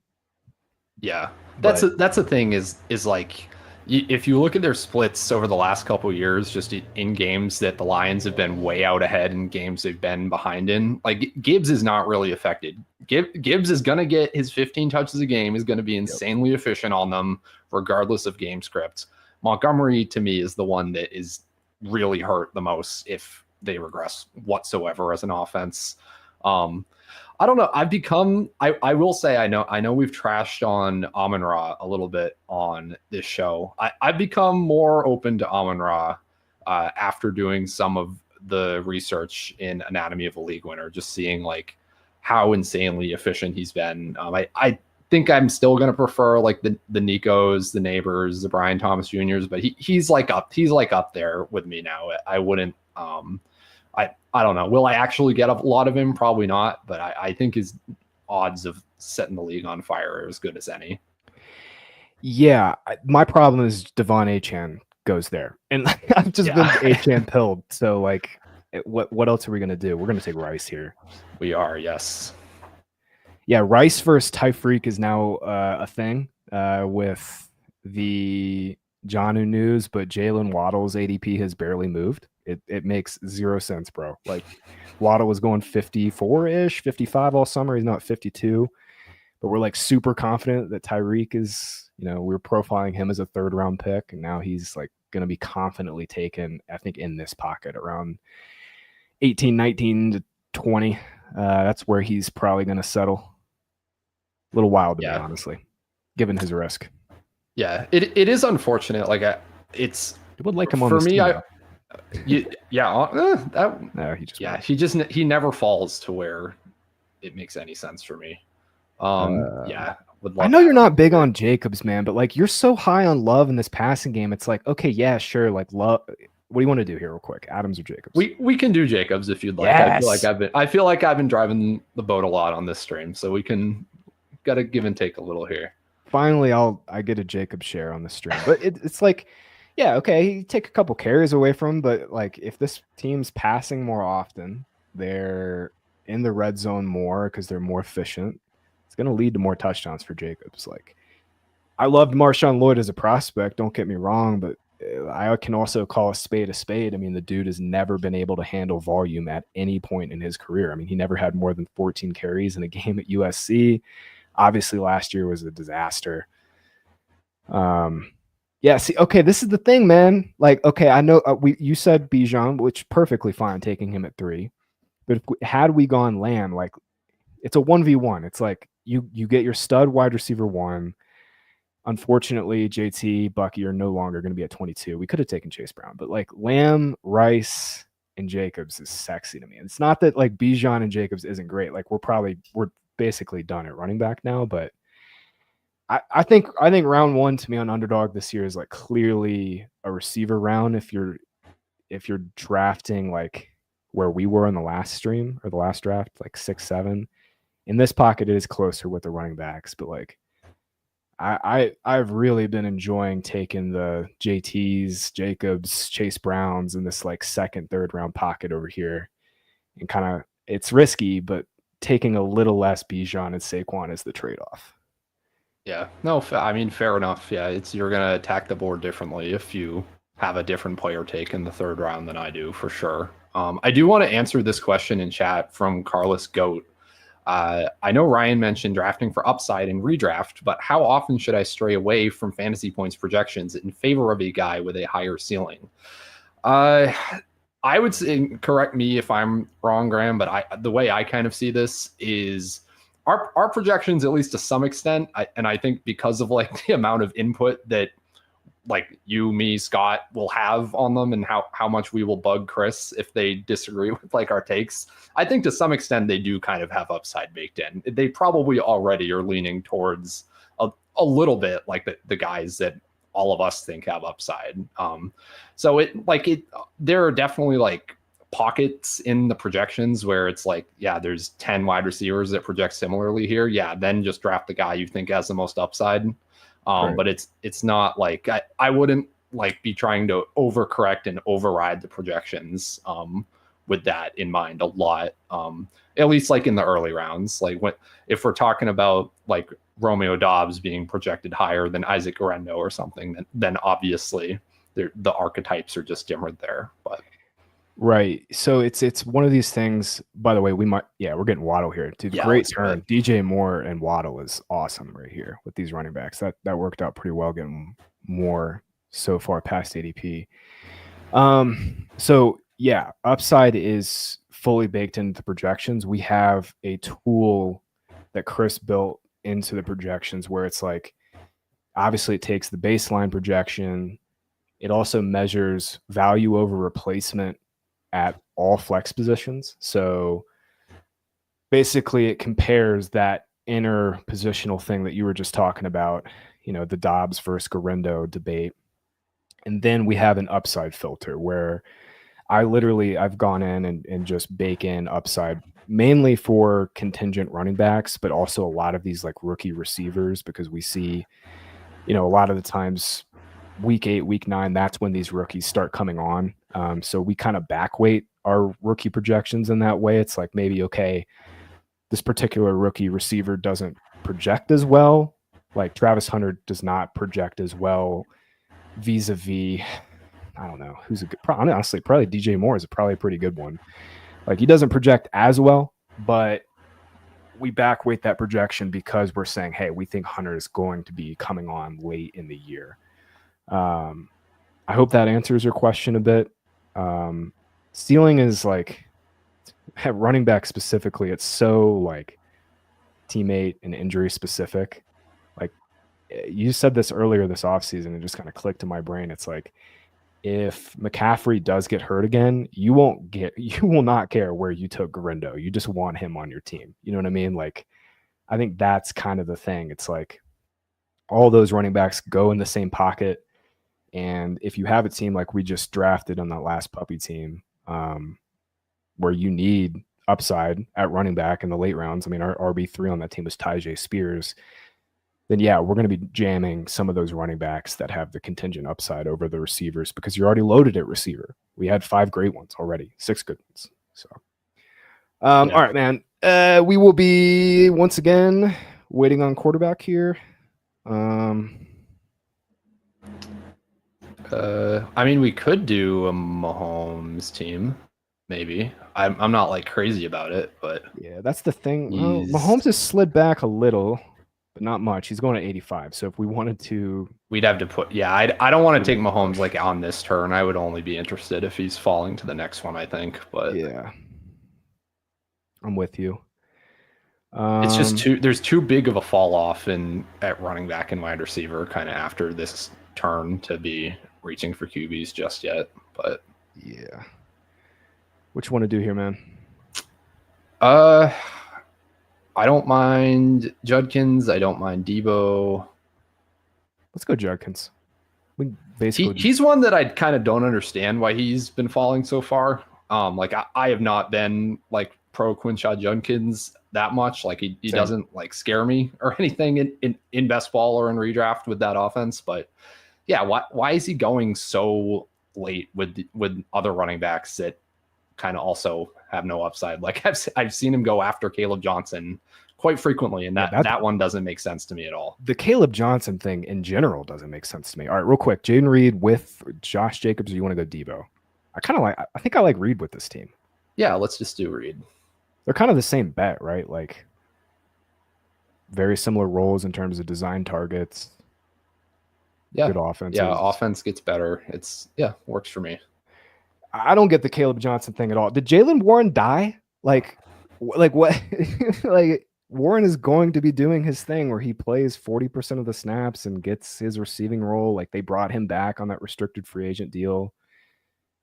Yeah, that's the thing is like if you look at their splits over the last couple of years, just in games that the Lions have been way out ahead and games they've been behind in, like Gibbs is not really affected. Gibbs is going to get his 15 touches a game, is going to be insanely efficient on them, regardless of game scripts. Montgomery, to me, is the one that is really hurt the most if they regress whatsoever as an offense. I don't know. I will say, I know we've trashed on Amon-Ra a little bit on this show. I've become more open to Amon-Ra after doing some of the research in Anatomy of a League Winner, just seeing like how insanely efficient he's been. I think I'm still going to prefer like the Nikos, the Neighbors, the Brian Thomas Juniors, but he's up there with me now. I wouldn't, I don't know. Will I actually get a lot of him? Probably not, but I think his odds of setting the league on fire are as good as any. Yeah, my problem is Devon Achane goes there, and I've just been Achane pilled. So like, what else are we gonna do? We're gonna take Rice here. We are, yes. Yeah, Rice versus Tyreek is now a thing with the Jonnu news, but Jalen Waddle's ADP has barely moved. It makes zero sense, bro. Like Waddle was going 54-ish, 55 all summer. He's not 52, but we're like super confident that Tyreek is, we're profiling him as a 3rd round pick. And now he's like going to be confidently taken, I think, in this pocket around 18, 19 to 20. That's where he's probably going to settle. A little wild to me, honestly, given his risk. Yeah, it is unfortunate. Like it would like him on for me. He never falls to where it makes any sense for me. I know you're not big on Jacobs, man, but like you're so high on Love in this passing game. It's like, okay, yeah, sure. Like Love. What do you want to do here, real quick? Adams or Jacobs? We can do Jacobs if you'd like. Yes. I feel like I've been driving the boat a lot on this stream, so we can gotta give and take a little here. Finally, I get a Jacobs share on the stream, but it's like, yeah, okay, you take a couple carries away from him, but like if this team's passing more often, they're in the red zone more because they're more efficient. It's going to lead to more touchdowns for Jacobs. Like, I loved Marshawn Lloyd as a prospect. Don't get me wrong, but I can also call a spade a spade. I mean, the dude has never been able to handle volume at any point in his career. I mean, he never had more than 14 carries in a game at USC. Obviously, last year was a disaster. Yeah, see, okay, this is the thing, man. Like, okay, I know you said Bijan, which perfectly fine taking him at 3. But had we gone Lamb, like it's a 1v1. It's like you get your stud wide receiver 1. Unfortunately, JT, Bucky are no longer going to be at 22. We could have taken Chase Brown, but like Lamb, Rice, and Jacobs is sexy to me. It's not that like Bijan and Jacobs isn't great. Like we're basically done at running back now, but I think round 1 to me on Underdog this year is like clearly a receiver round if you're drafting like where we were in the last stream or the last draft, like 6, 7. In this pocket, it is closer with the running backs, but like I've really been enjoying taking the JTs, Jacobs, Chase Browns in this like 2nd, 3rd round pocket over here, and kind of it's risky, but taking a little less Bijan and Saquon is the trade-off. Yeah, no, I mean, fair enough. Yeah, you're going to attack the board differently if you have a different player take in the 3rd round than I do, for sure. I do want to answer this question in chat from Carlos Goat. I know Ryan mentioned drafting for upside and redraft, but how often should I stray away from fantasy points projections in favor of a guy with a higher ceiling? I would say, correct me if I'm wrong, Graham, but the way I kind of see this is our projections, at least to some extent, and I think because of like the amount of input that like you, me, Scott will have on them, and how much we will bug Chris if they disagree with like our takes. I think to some extent they do kind of have upside baked in. They probably already are leaning towards a little bit like the guys that all of us think have upside. So there are definitely like pockets in the projections where it's like, yeah, there's 10 wide receivers that project similarly here. Yeah, then just draft the guy you think has the most upside. Right. But it's not like I wouldn't like be trying to overcorrect and override the projections with that in mind a lot. At least like in the early rounds, like if we're talking about like Romeo Dobbs being projected higher than Isaac Guerrero or something, then obviously the archetypes are just different there. But right, so it's one of these things. By the way, we're getting Waddle here, dude. Yeah, Great turn. DJ Moore and Waddle is awesome right here with these running backs. That worked out pretty well, getting Moore so far past ADP. So yeah, upside is fully baked into the projections. We have a tool that Chris built into the projections where it's like, obviously it takes the baseline projection. It also measures value over replacement at all flex positions. So basically it compares that inner positional thing that you were just talking about, the Dobbs versus Guerrero debate. And then we have an upside filter where I've gone in and just bake in upside mainly for contingent running backs, but also a lot of these like rookie receivers, because we see, a lot of the times week 8, week 9, that's when these rookies start coming on. So we kind of backweight our rookie projections in that way. It's like, maybe, okay, this particular rookie receiver doesn't project as well. Like Travis Hunter does not project as well vis-a-vis, I don't know who's a good, honestly, probably DJ Moore is probably a pretty good one. Like he doesn't project as well, but we backweight that projection because we're saying, hey, we think Hunter is going to be coming on late in the year. I hope that answers your question a bit. Ceiling is like, at running back specifically, it's so like teammate and injury specific. Like you said this earlier this offseason, and just kind of clicked in my brain. It's like, if McCaffrey does get hurt again, you will not care where you took Guerrero. You just want him on your team. You know what I mean? Like, I think that's kind of the thing. It's like all those running backs go in the same pocket. And if you have a team like we just drafted on that last puppy team, where you need upside at running back in the late rounds, I mean, our RB3 on that team was Tyjae Spears, then yeah, we're going to be jamming some of those running backs that have the contingent upside over the receivers, because you're already loaded at receiver. We had 5 great ones already, 6 good ones. So, all right, man. We will be once again waiting on quarterback here. I mean, we could do a Mahomes team, maybe. I'm not like crazy about it, but yeah, that's the thing. Well, Mahomes has slid back a little, but not much. He's going to 85. So if we wanted to, we'd have to put. Yeah, I don't want to take Mahomes like on this turn. I would only be interested if he's falling to the next one, I think. But yeah, I'm with you. It's just there's too big of a fall off at running back and wide receiver kind of after this turn to be reaching for QBs just yet. But yeah, what you want to do here, man? I don't mind Judkins. I don't mind Debo. Let's go Judkins. He's one that I kind of don't understand why he's been falling so far. Like I have not been like pro Quinshad Judkins that much. Like he doesn't like scare me or anything in best ball or in redraft with that offense. But yeah, why is he going so late with other running backs that kind of also have no upside? Like I've seen him go after Caleb Johnson quite frequently, and that one doesn't make sense to me at all. The Caleb Johnson thing in general doesn't make sense to me. All right, real quick, Jaden Reed with Josh Jacobs, or you want to go Debo? I think I like Reed with this team. Yeah, let's just do Reed. They're kind of the same bet, right? Like very similar roles in terms of design targets. Yeah. Good offense. Yeah, offense gets better. Works for me. I don't get the Caleb Johnson thing at all. Did Jalen Warren die? Like what? Like Warren is going to be doing his thing where he plays 40% of the snaps and gets his receiving role. Like they brought him back on that restricted free agent deal.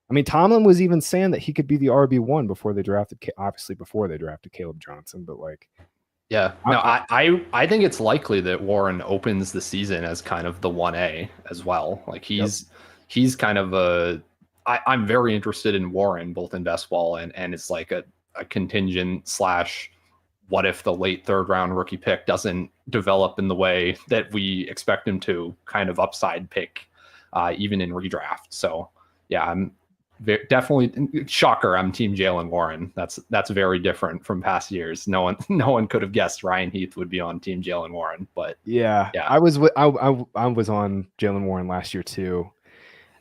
I mean, Tomlin was even saying that he could be the RB1 before they drafted, obviously before they drafted Caleb Johnson. But like, Yeah, no, I think it's likely that Warren opens the season as kind of the 1A as well. Like he's kind of I'm very interested in Warren both in best ball and it's like a contingent slash what if the late third round rookie pick doesn't develop in the way that we expect him to, kind of upside pick, even in redraft. So yeah, I'm definitely shocker. I'm team Jalen Warren. That's very different from past years. No one could have guessed Ryan Heath would be on team Jalen Warren, but yeah, I was on Jalen Warren last year too,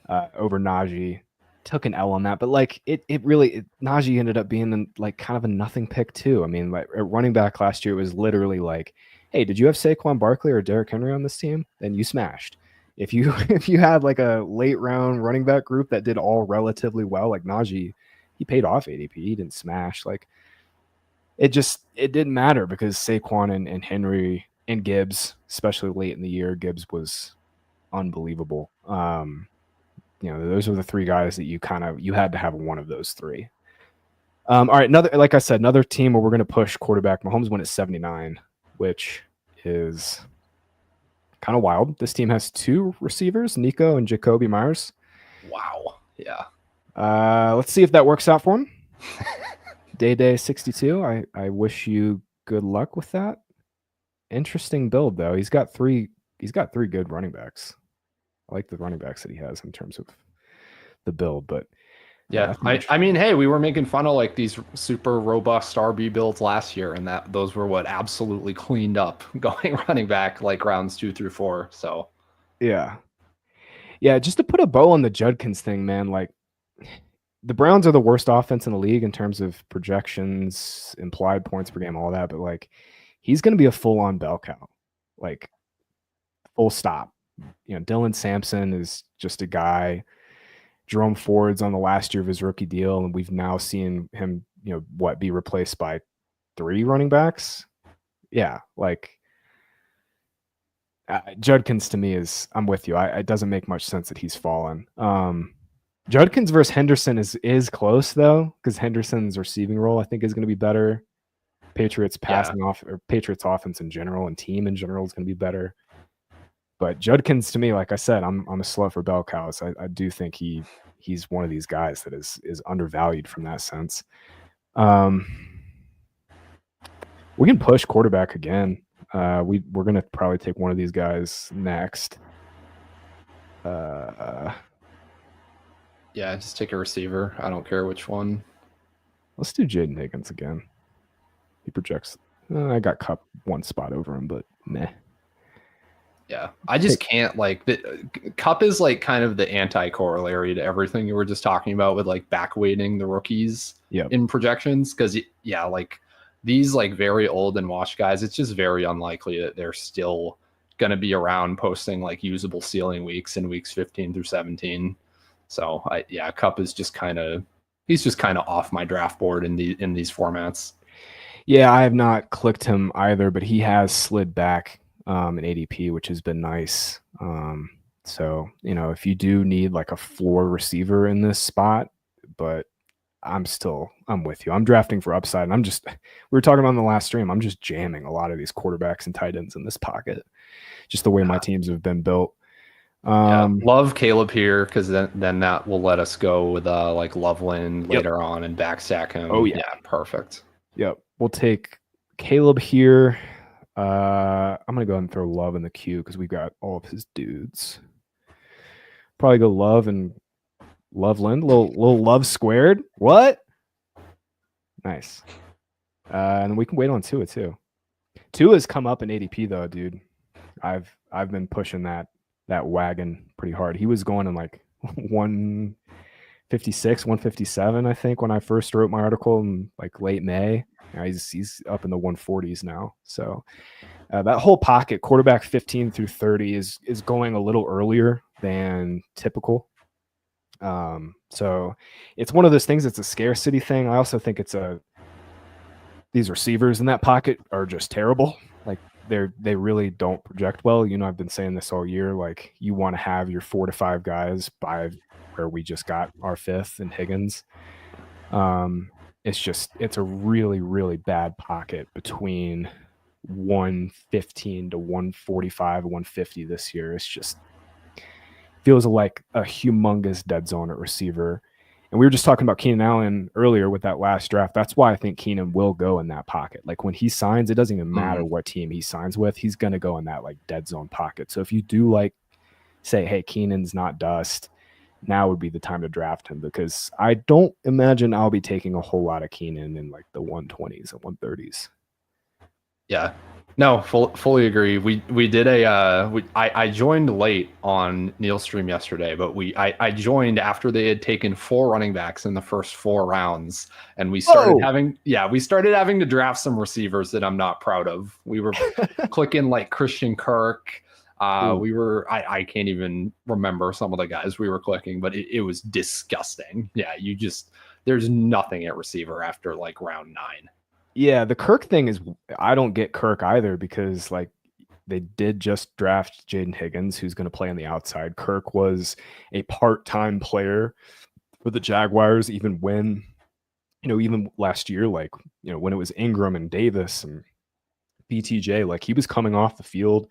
over Najee. Took an L on that, but like Najee ended up being like kind of a nothing pick too. I mean, like at running back last year, it was literally like, hey, did you have Saquon Barkley or Derrick Henry on this team? Then you smashed. If you had like a late round running back group that did all relatively well, like Najee, he paid off ADP. He didn't smash. Like it didn't matter because Saquon and Henry and Gibbs, especially late in the year, Gibbs was unbelievable. Those are the three guys that you had to have one of those three. All right, another team where we're going to push quarterback. Mahomes went at 79, which is kind of wild. This team has two receivers, Nico and Jacoby Myers. Wow. Yeah. Let's see if that works out for him. Day 62. I wish you good luck with that. Interesting build though. He's got three good running backs. I like the running backs that he has in terms of the build, but yeah, I mean, hey, we were making fun of like these super robust RB builds last year, and those were what absolutely cleaned up going running back like rounds 2 through 4. So yeah, just to put a bow on the Judkins thing, man, like the Browns are the worst offense in the league in terms of projections, implied points per game, all that, but like he's going to be a full-on bell cow, like full stop. Dylan Sampson is just a guy. Jerome Ford's on the last year of his rookie deal, and we've now seen him, be replaced by 3 running backs. Yeah, like Judkins to me I'm with you. It doesn't make much sense that he's fallen. Judkins versus Henderson is close though, because Henderson's receiving role I think is going to be better. Patriots Patriots offense in general and team in general is going to be better. But Judkins, to me, like I said, I'm a slut for bell cows. I do think he's one of these guys that is undervalued from that sense. We can push quarterback again. We're gonna probably take one of these guys next. Yeah, just take a receiver. I don't care which one. Let's do Jaden Higgins again. He projects. I got Cup one spot over him, but meh. Yeah, I just can't Cup is like kind of the anti-corollary to everything you were just talking about with like backweighting the rookies in projections. Because like these like very old and washed guys, it's just very unlikely that they're still going to be around posting like usable ceiling weeks in weeks 15 through 17. So Cup is just he's just kind of off my draft board in these formats. Yeah, I have not clicked him either, but he has slid back in ADP, which has been nice. So, if you do need like a floor receiver in this spot, but I'm with you. I'm drafting for upside. And we were talking about in the last stream, I'm just jamming a lot of these quarterbacks and tight ends in this pocket, just the way my teams have been built. Love Caleb here because then that will let us go with like Loveland later on and backstack him. Oh yeah, perfect. Yep, we'll take Caleb here. I'm gonna go ahead and throw Love in the queue because we got all of his dudes. Probably go Love and Loveland. Little Love squared. What? Nice. And we can wait on Tua too. Tua's come up in ADP though, dude. I've been pushing that wagon pretty hard. He was going in like 156, 157, I think, when I first wrote my article in like late May. Now he's up in the 140s now. So that whole pocket, quarterback 15 through 30, is going a little earlier than typical. So it's one of those things. It's a scarcity thing. I also think these receivers in that pocket are just terrible. Like they really don't project well. I've been saying this all year. Like you want to have your 4 to 5 guys by where we just got our 5th in Higgins. It's a really, really bad pocket between 115 to 145, 150 this year. It's just feels like a humongous dead zone at receiver. And we were just talking about Keenan Allen earlier with that last draft. That's why I think Keenan will go in that pocket. Like when he signs, it doesn't even matter what team he signs with. He's going to go in that like dead zone pocket. So if you do like say, hey, Keenan's not dust, now would be the time to draft him, because I don't imagine I'll be taking a whole lot of Keenan in like the 120s and 130s. Yeah. No, fully agree. We did I joined late on Neil's stream yesterday, but I joined after they had taken 4 running backs in the first 4 rounds, and we started having to draft some receivers that I'm not proud of. We were clicking like Christian Kirk. I can't even remember some of the guys we were clicking, but it was disgusting. Yeah, there's nothing at receiver after like round 9. Yeah, the Kirk thing is, I don't get Kirk either, because like they did just draft Jaden Higgins, who's going to play on the outside. Kirk was a part-time player for the Jaguars, even when, even last year, like, when it was Ingram and Davis and BTJ, like he was coming off the field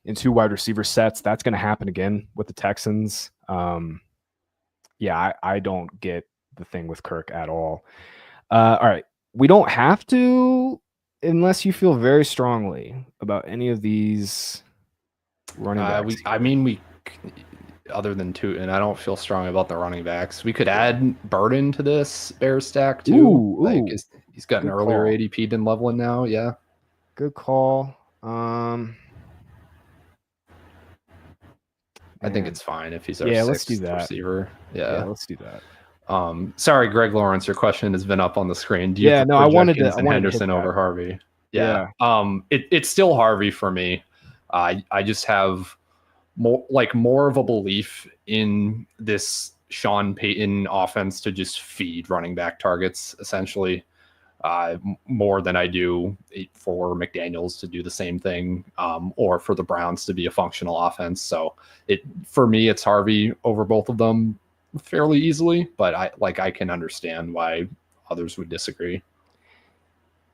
in 2 wide receiver sets. That's going to happen again with the Texans. Yeah, I don't get the thing with Kirk at all. All right. We don't have to, unless you feel very strongly about any of these running backs. We other than two, and I don't feel strong about the running backs. We could add Burden to this Bears stack too. He's got an earlier ADP than Loveland now. Yeah, good call. I think it's fine if he's our 6th receiver. Yeah, let's do that. Sorry, Greg Lawrence, your question has been up on the screen. I wanted Henderson over Harvey. Yeah. It's still Harvey for me. I just have more of a belief in this Sean Payton offense to just feed running back targets, essentially, more than I do for McDaniels to do the same thing, or for the Browns to be a functional offense. So for me, it's Harvey over both of them fairly easily, but I can understand why others would disagree.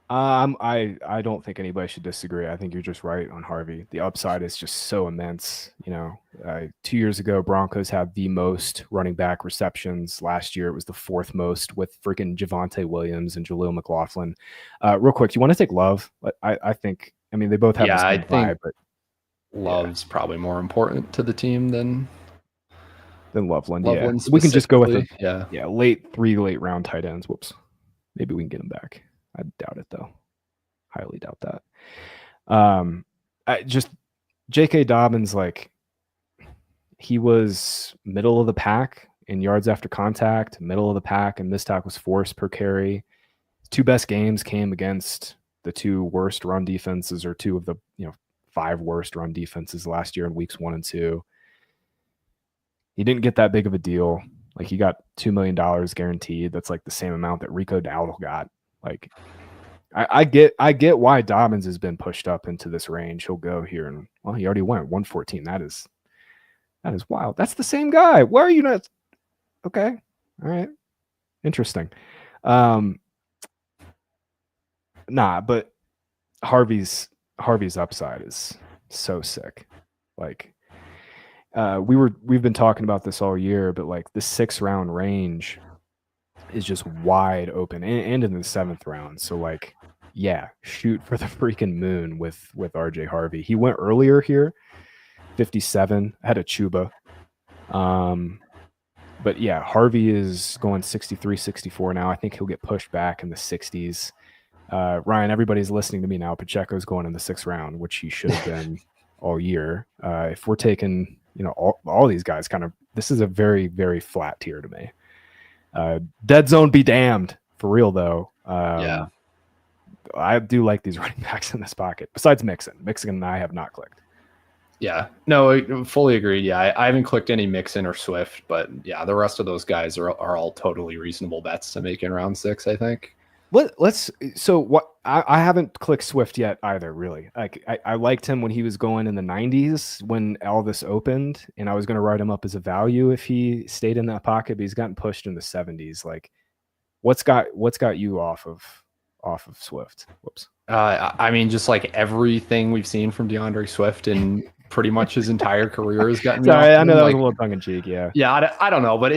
I don't think anybody should disagree. I think you're just right on Harvey. The upside is just so immense. 2 years ago, Broncos had the most running back receptions. Last year, it was the 4th most with freaking Javonte Williams and Jaleel McLaughlin. Real quick, do you want to take Love? I think they both have the same vibe, but Love's probably more important to the team than Loveland. Yeah, we can just go with late 3 late round tight ends. Whoops, maybe we can get him back. I doubt it though. Highly doubt that. J.K. Dobbins, like he was middle of the pack in yards after contact, middle of the pack in missed tackles forced per carry. 2 best games came against the 2 worst run defenses, or 2 of the 5 worst run defenses last year in weeks 1 and 2. He didn't get that big of a deal. Like he got $2 million guaranteed. That's like the same amount that Rico Dowdle got. Like I get why Dobbins has been pushed up into this range. He'll go here, and he already went 114. That is wild. That's the same guy. Why are you not? Okay. All right. Interesting. But Harvey's upside is so sick. Like we've been talking about this all year, but like the 6th round range is just wide open, and in the 7th round. So like, yeah, shoot for the freaking moon with RJ Harvey. He went earlier here, 57, had a Chuba. But yeah, Harvey is going 63, 64 now. I think he'll get pushed back in the 60s. Ryan, everybody's listening to me now. Pacheco's going in the 6th round, which he should have been all year. If we're taking, all these guys, this is a very, very flat tier to me. Dead zone be damned, for real though. Yeah, I do like these running backs in this pocket. Besides Mixon and I have not clicked. Yeah, no, I fully agreed. Yeah, I haven't clicked any Mixon or Swift, but yeah, the rest of those guys are all totally reasonable bets to make in round 6, I think. I haven't clicked Swift yet either, really. Like I liked him when he was going in the 90s when all this opened, and I was going to write him up as a value if he stayed in that pocket, but he's gotten pushed in the 70s. Like what's got you off of Swift? Whoops. I mean, just like everything we've seen from DeAndre Swift and pretty much his entire career has gotten me off Sorry, I of know him. that was Like, a little tongue in cheek. Yeah. yeah, I don't know, but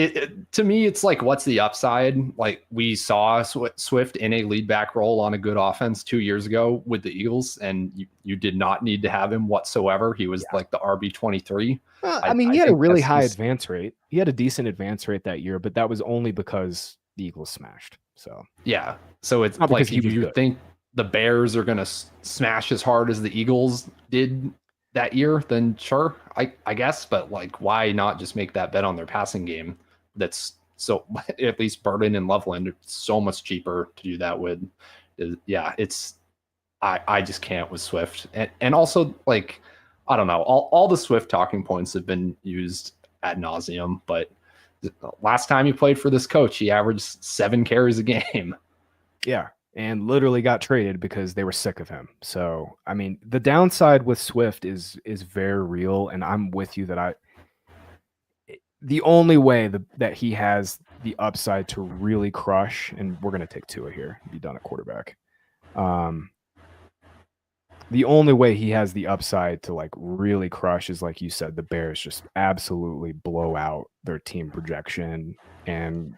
to me, it's like, what's the upside? Like, we saw Swift in a lead back role on a good offense 2 years ago with the Eagles, and you did not need to have him whatsoever. He was like the RB23. Well, I I, mean, I he had a think really that's high just, advance rate. He had a decent advance rate that year, but that was only because the Eagles smashed. So yeah. So it's not because like, he if was you good. think the Bears are going to smash as hard as the Eagles did that year, then sure, I guess. But like, why not just make that bet on their passing game? That's so, at least Burden and Loveland, it's so much cheaper to do that with. Yeah, it's, I just can't with Swift. And also, like, I don't know, all the Swift talking points have been used ad nauseum, but last time he played for this coach, he averaged 7 carries a game. Yeah, and literally got traded because they were sick of him. So, I mean, the downside with Swift is very real, and I'm with you that the only way that he has the upside to really crush, and we're gonna take Tua here, be done at quarterback. The only way he has the upside to like really crush is, like you said, the Bears just absolutely blow out their team projection, and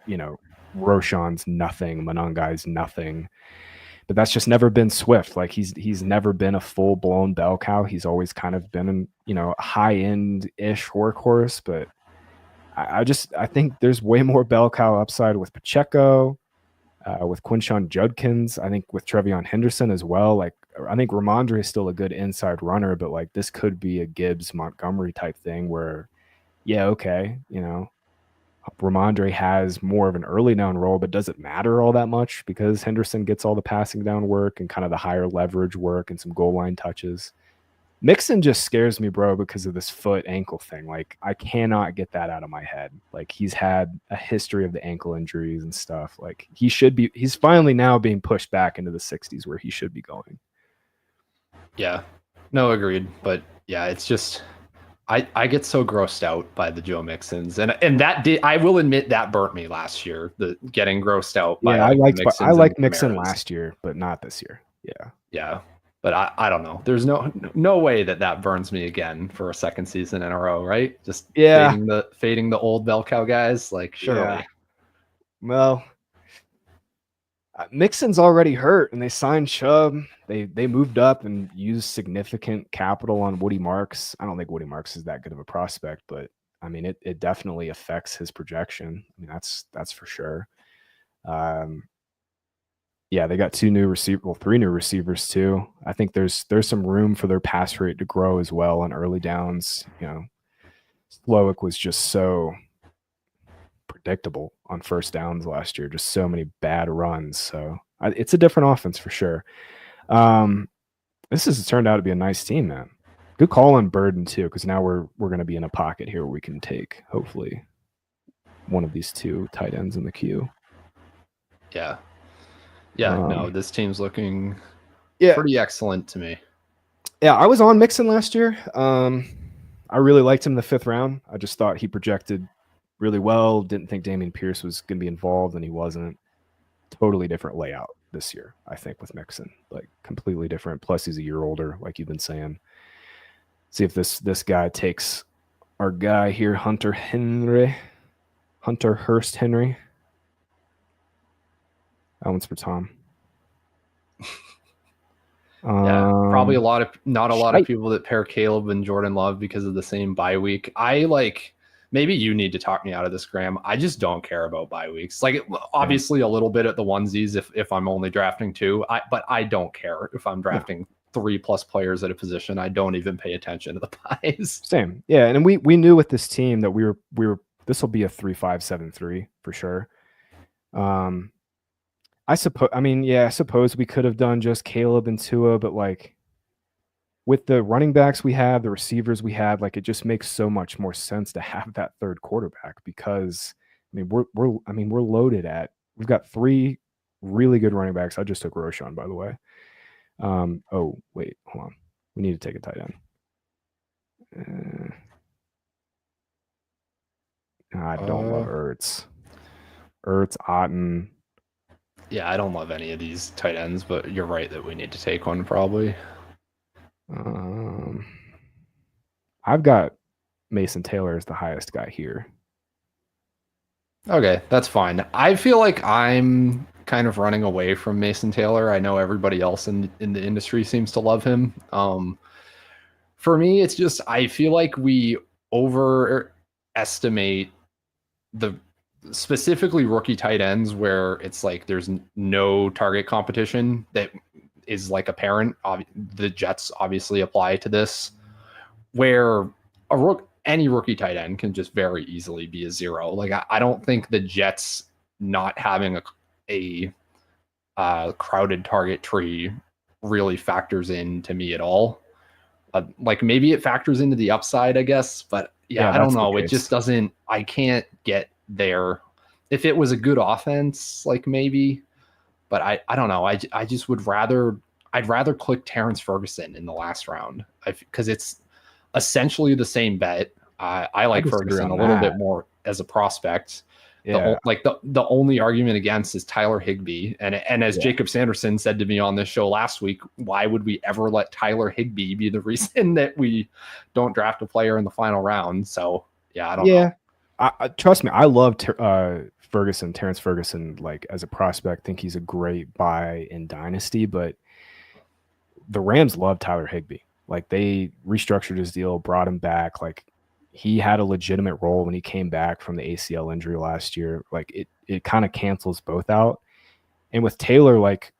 Roshan's nothing, Monongai's nothing. But that's just never been Swift. Like he's never been a full blown bell cow. He's always kind of been a high end ish workhorse. But I think there's way more bell cow upside with Pacheco, with Quinshon Judkins. I think with Trevion Henderson as well. Like I think Ramondre is still a good inside runner, but like this could be a Gibbs Montgomery type thing where, yeah, okay, Ramondre has more of an early down role, but does it matter all that much because Henderson gets all the passing down work and kind of the higher leverage work and some goal line touches. Mixon just scares me, bro, because of this foot ankle thing. Like I cannot get that out of my head. Like he's had a history of the ankle injuries and stuff. Like he's finally now being pushed back into the 60s where he should be going. Yeah, no, agreed. But yeah, it's just, I get so grossed out by the Joe Mixons, and that did, I will admit, that burnt me last year. The getting grossed out by Yeah, like the I Mixons and liked the Mixon Camaras. last year, but not this year. Yeah. Yeah, but I don't know. There's no way that burns me again for a second season in a row, right? Just Yeah. fading the old bell cow guys, like surely. Yeah. Well, Mixon's already hurt, and they signed Chubb. They moved up and used significant capital on Woody Marks. I don't think Woody Marks is that good of a prospect, but I mean it definitely affects his projection. I mean that's for sure. Yeah, they got three new receivers too. I think there's some room for their pass rate to grow as well on early downs. Slowick was just so predictable on first downs last year. Just so many bad runs. So it's a different offense for sure. This has turned out to be a nice team, man. Good call on Burden too, because now we're going to be in a pocket here where we can take hopefully one of these two tight ends in the queue. Yeah. No, this team's looking pretty excellent to me. Yeah, I was on Mixon last year. I really liked him in the 5th round. I just thought he projected really well. Didn't think Dameon Pierce was going to be involved, and he wasn't. Totally different layout this year, I think, with Mixon. Like completely different. Plus, he's a year older, like you've been saying. See if this guy takes our guy here, Hunter Hurst Henry. That one's for Tom. Yeah, probably not a lot of people that pair Caleb and Jordan Love because of the same bye week. Maybe you need to talk me out of this, Graham. I just don't care about bye weeks. Like obviously a little bit at the onesies if I'm only drafting 2, but I don't care if I'm drafting 3+ players at a position. I don't even pay attention to the buys. Same. Yeah, and we knew with this team that we were this will be a 3-5-7-3 for sure. I suppose we could have done just Caleb and Tua, but like with the running backs we have, the receivers we had, like it just makes so much more sense to have that third quarterback because we're loaded at. We've got 3 really good running backs. I just took Roshan, by the way. Oh wait, hold on. We need to take a tight end. I don't love Ertz. Otten. Yeah, I don't love any of these tight ends, but you're right that we need to take one probably. I've got Mason Taylor as the highest guy here. Okay, that's fine. I feel like I'm kind of running away from Mason Taylor. I know everybody else in the industry seems to love him. For me, it's just I feel like we overestimate the specifically rookie tight ends where it's like there's no target competition that is like apparent. The Jets obviously apply to this, where any rookie tight end can just very easily be a 0. Like I don't think the Jets not having a crowded target tree really factors in to me at all. Like maybe it factors into the upside, I guess, but yeah, I don't know. It just doesn't. I can't get there. If it was a good offense, like maybe, but I don't know. I just would rather. I'd rather click Terrence Ferguson in the last round because it's essentially the same bet. I like Ferguson a little bit more as a prospect. Yeah. The only argument against is Tyler Higbee. And as Jacob Sanderson said to me on this show last week, why would we ever let Tyler Higbee be the reason that we don't draft a player in the final round? So, yeah, I don't know. Trust me, I love Terrence Ferguson, like as a prospect. Think he's a great buy in Dynasty, but the Rams love Tyler Higbee. Like they restructured his deal, brought him back. Like he had a legitimate role when he came back from the ACL injury last year. Like it kind of cancels both out. And with Taylor, like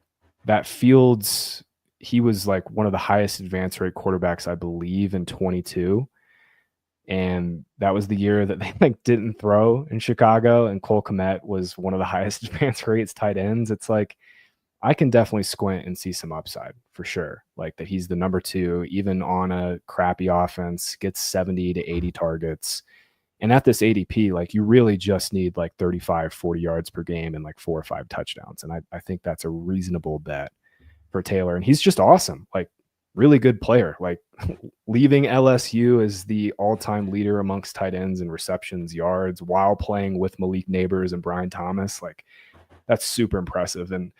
that Fields, he was like one of the highest advance rate quarterbacks, I believe, in 22. And that was the year that they like didn't throw in Chicago. And Cole Kmet was one of the highest advance rates tight ends. It's like, I can definitely squint and see some upside for sure. Like that he's the number 2, even on a crappy offense, gets 70 to 80 targets. And at this ADP, like you really just need like 35, 40 yards per game and like 4 or 5 touchdowns. And I think that's a reasonable bet for Taylor. And he's just awesome. Like really good player. Like leaving LSU as the all-time leader amongst tight ends and receptions, yards, while playing with Malik Neighbors and Brian Thomas. Like that's super impressive. And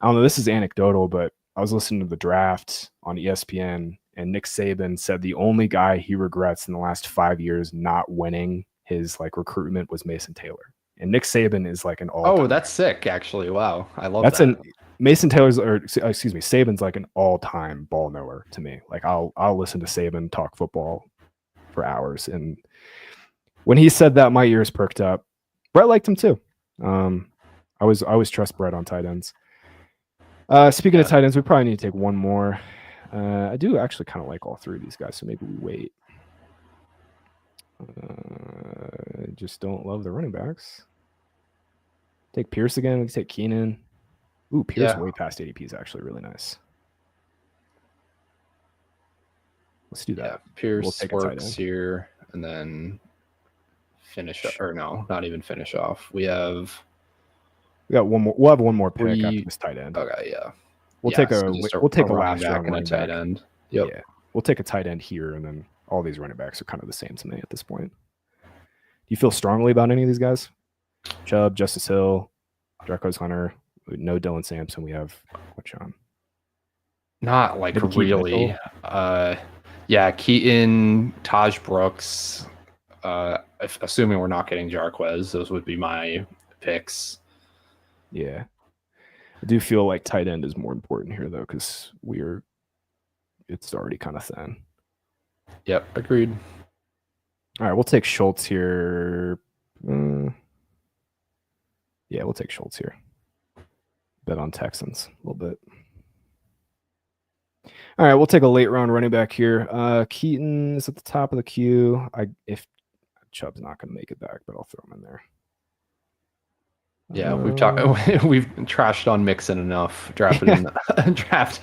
I don't know, this is anecdotal, but I was listening to the draft on ESPN and Nick Saban said the only guy he regrets in the last 5 years not winning his like recruitment was Mason Taylor. And Nick Saban is like an all-time. Oh, that's sick, actually. Wow. I love that. Saban's like an all-time ball knower to me. Like I'll listen to Saban talk football for hours. And when he said that, my ears perked up. Brett liked him too. I always trust Brett on tight ends. Speaking of tight ends, we probably need to take one more. I do actually kind of like all 3 of these guys, so maybe we wait. I just don't love the running backs. Take Pierce again. We can take Keenan. Ooh, Pierce way past ADP is actually really nice. Let's do that. Yeah, Pierce works here, and then finish or no, not even finish off. We got one more. We'll have one more pick after this tight end. Okay, yeah. We'll take a last round and a tight end. Yep. Yeah, we'll take a tight end here, and then all these running backs are kind of the same to me at this point. Do you feel strongly about any of these guys? Chubb, Justice Hill, Draco's Hunter, no Dylan Sampson. We have John. Not like really. Yeah, Keaton, Taj Brooks. Assuming we're not getting Jarquez, those would be my picks. Yeah. I do feel like tight end is more important here though, because it's already kind of thin. Yep, agreed. All right, we'll take Schultz here. Yeah, we'll take Schultz here. Bet on Texans a little bit. All right, we'll take a late round running back here. Keaton is at the top of the queue. If Chubb's not going to make it back, but I'll throw him in there. Yeah, we've trashed on Mixon enough. Drafted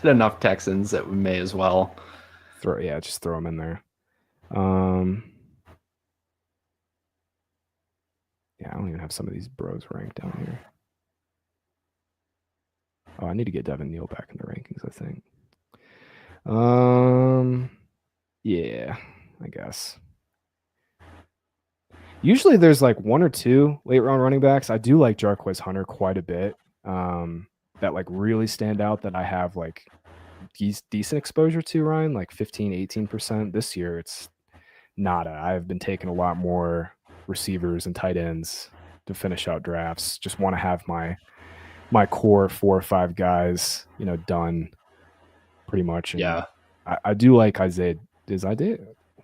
enough Texans that we may as well. Just throw them in there. Yeah, I don't even have some of these bros ranked down here. Oh, I need to get Devin Neal back in the rankings, I think. Yeah, I guess. Usually there's like one or two late round running backs. I do like Jarquez Hunter quite a bit. That like really stand out that I have like decent exposure to, Ryan, like 15, 18%. This year it's nada. I've been taking a lot more receivers and tight ends to finish out drafts. Just want to have my core 4 or 5 guys, done pretty much. And Yeah. I do like Isaiah.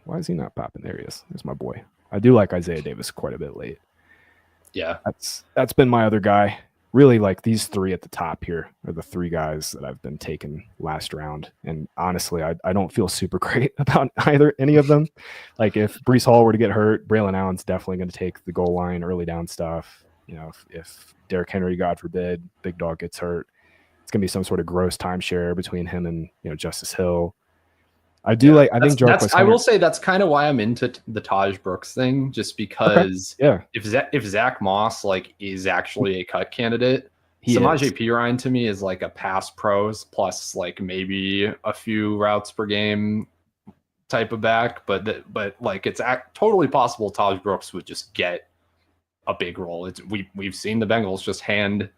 Why is he not popping? There he is. There's my boy. I do like Isaiah Davis quite a bit late. Yeah. That's been my other guy. Really, like these 3 at the top here are the 3 guys that I've been taking last round. And honestly, I don't feel super great about any of them. Like if Breece Hall were to get hurt, Braylon Allen's definitely going to take the goal line, early down stuff. If Derrick Henry, God forbid, big dog gets hurt, it's going to be some sort of gross timeshare between him and Justice Hill. I think Jarquez. I will say that's kind of why I'm into the Taj Brooks thing, just because if Zach Moss like is actually a cut candidate, Samaje Perine to me is like a pass pros plus like maybe a few routes per game type of back, but like it's totally possible Taj Brooks would just get a big role. We've seen the Bengals just hand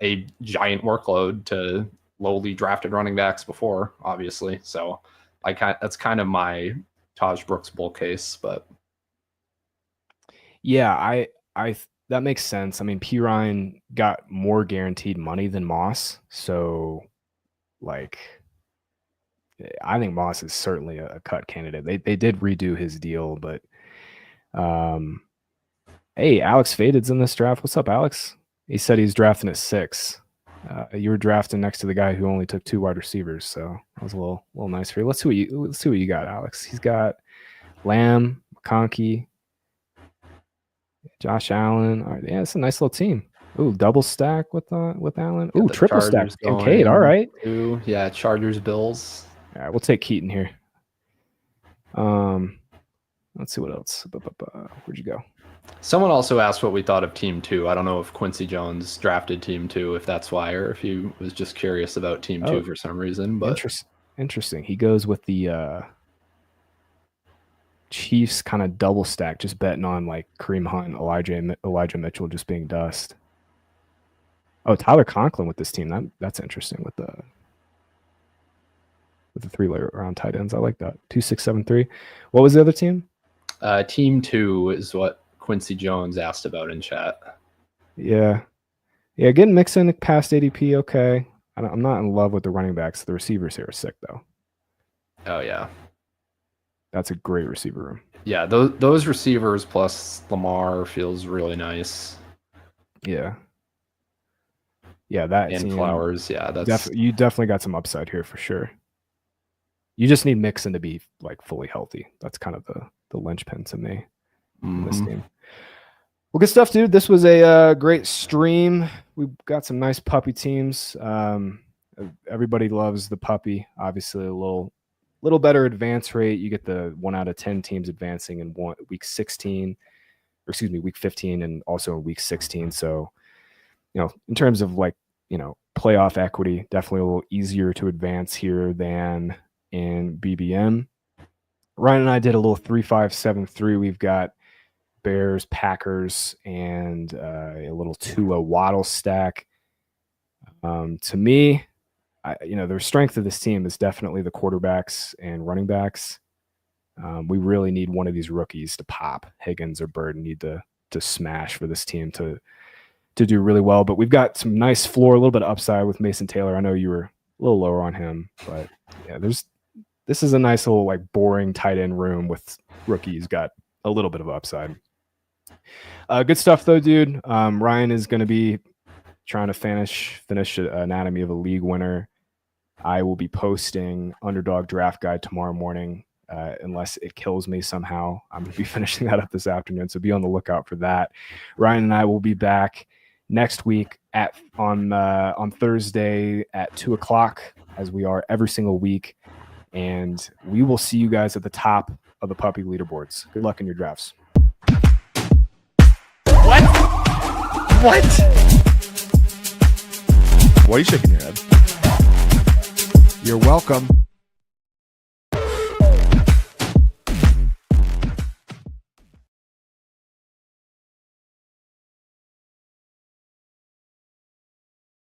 a giant workload to lowly drafted running backs before, obviously. So that's kind of my Taj Brooks bull case, but yeah, I that makes sense. I mean, Perine got more guaranteed money than Moss, so like I think Moss is certainly a cut candidate. They did redo his deal, but hey, Alex Faded's in this draft. What's up, Alex? He said he's drafting at 6. You were drafting next to the guy who only took 2 wide receivers, so that was a little nice for you. Let's see what you got, Alex. He's got Lamb, McConkey, Josh Allen. All right, yeah, it's a nice little team. Ooh, double stack with Allen. Ooh, triple stack. Kincaid. All right. Yeah, Chargers, Bills. All right, we'll take Keaton here. Let's see what else. Where'd you go? Someone also asked what we thought of Team 2. I don't know if Quincy Jones drafted Team 2, if that's why, or if he was just curious about Team 2 for some reason. But interesting. He goes with the Chiefs kind of double stack, just betting on like Kareem Hunt, Elijah Mitchell just being dust. Oh, Tyler Conklin with this team. That's interesting with the 3 layer round tight ends. I like that. 2, 6, 7, 3. What was the other team? Team 2 is what Quincy Jones asked about in chat. Yeah, getting Mixon past ADP. Okay, I'm not in love with the running backs. The receivers here are sick though. Oh yeah, that's a great receiver room. Yeah, those receivers plus Lamar feels really nice. Yeah, that and Flowers. Yeah, you definitely got some upside here for sure. You just need Mixon to be like fully healthy. That's kind of the linchpin to me in this team. Well, good stuff, dude. This was a great stream. We got some nice puppy teams. Everybody loves the puppy. Obviously, a little better advance rate. You get the 1 out of 10 teams advancing in week 15, and also in week 16. So, in terms of like, playoff equity, definitely a little easier to advance here than in BBM. Ryan and I did a little 3-5-7-3. We've got Bears, Packers, and a little Tua Waddle stack. To me, the strength of this team is definitely the quarterbacks and running backs. We really need one of these rookies to pop. Higgins or Bird need to smash for this team to do really well. But we've got some nice floor, a little bit of upside with Mason Taylor. I know you were a little lower on him, but yeah, this is a nice little like boring tight end room with rookies. Got a little bit of upside. Good stuff though, dude. Ryan is going to be trying to finish Anatomy of a League winner. I will be posting Underdog Draft Guide tomorrow morning, unless it kills me somehow. I'm going to be finishing that up this afternoon, so be on the lookout for that. Ryan and I will be back next week on Thursday at 2:00, as we are every single week. And we will see you guys at the top of the puppy leaderboards. Good luck in your drafts. What? Why are you shaking your head? You're welcome.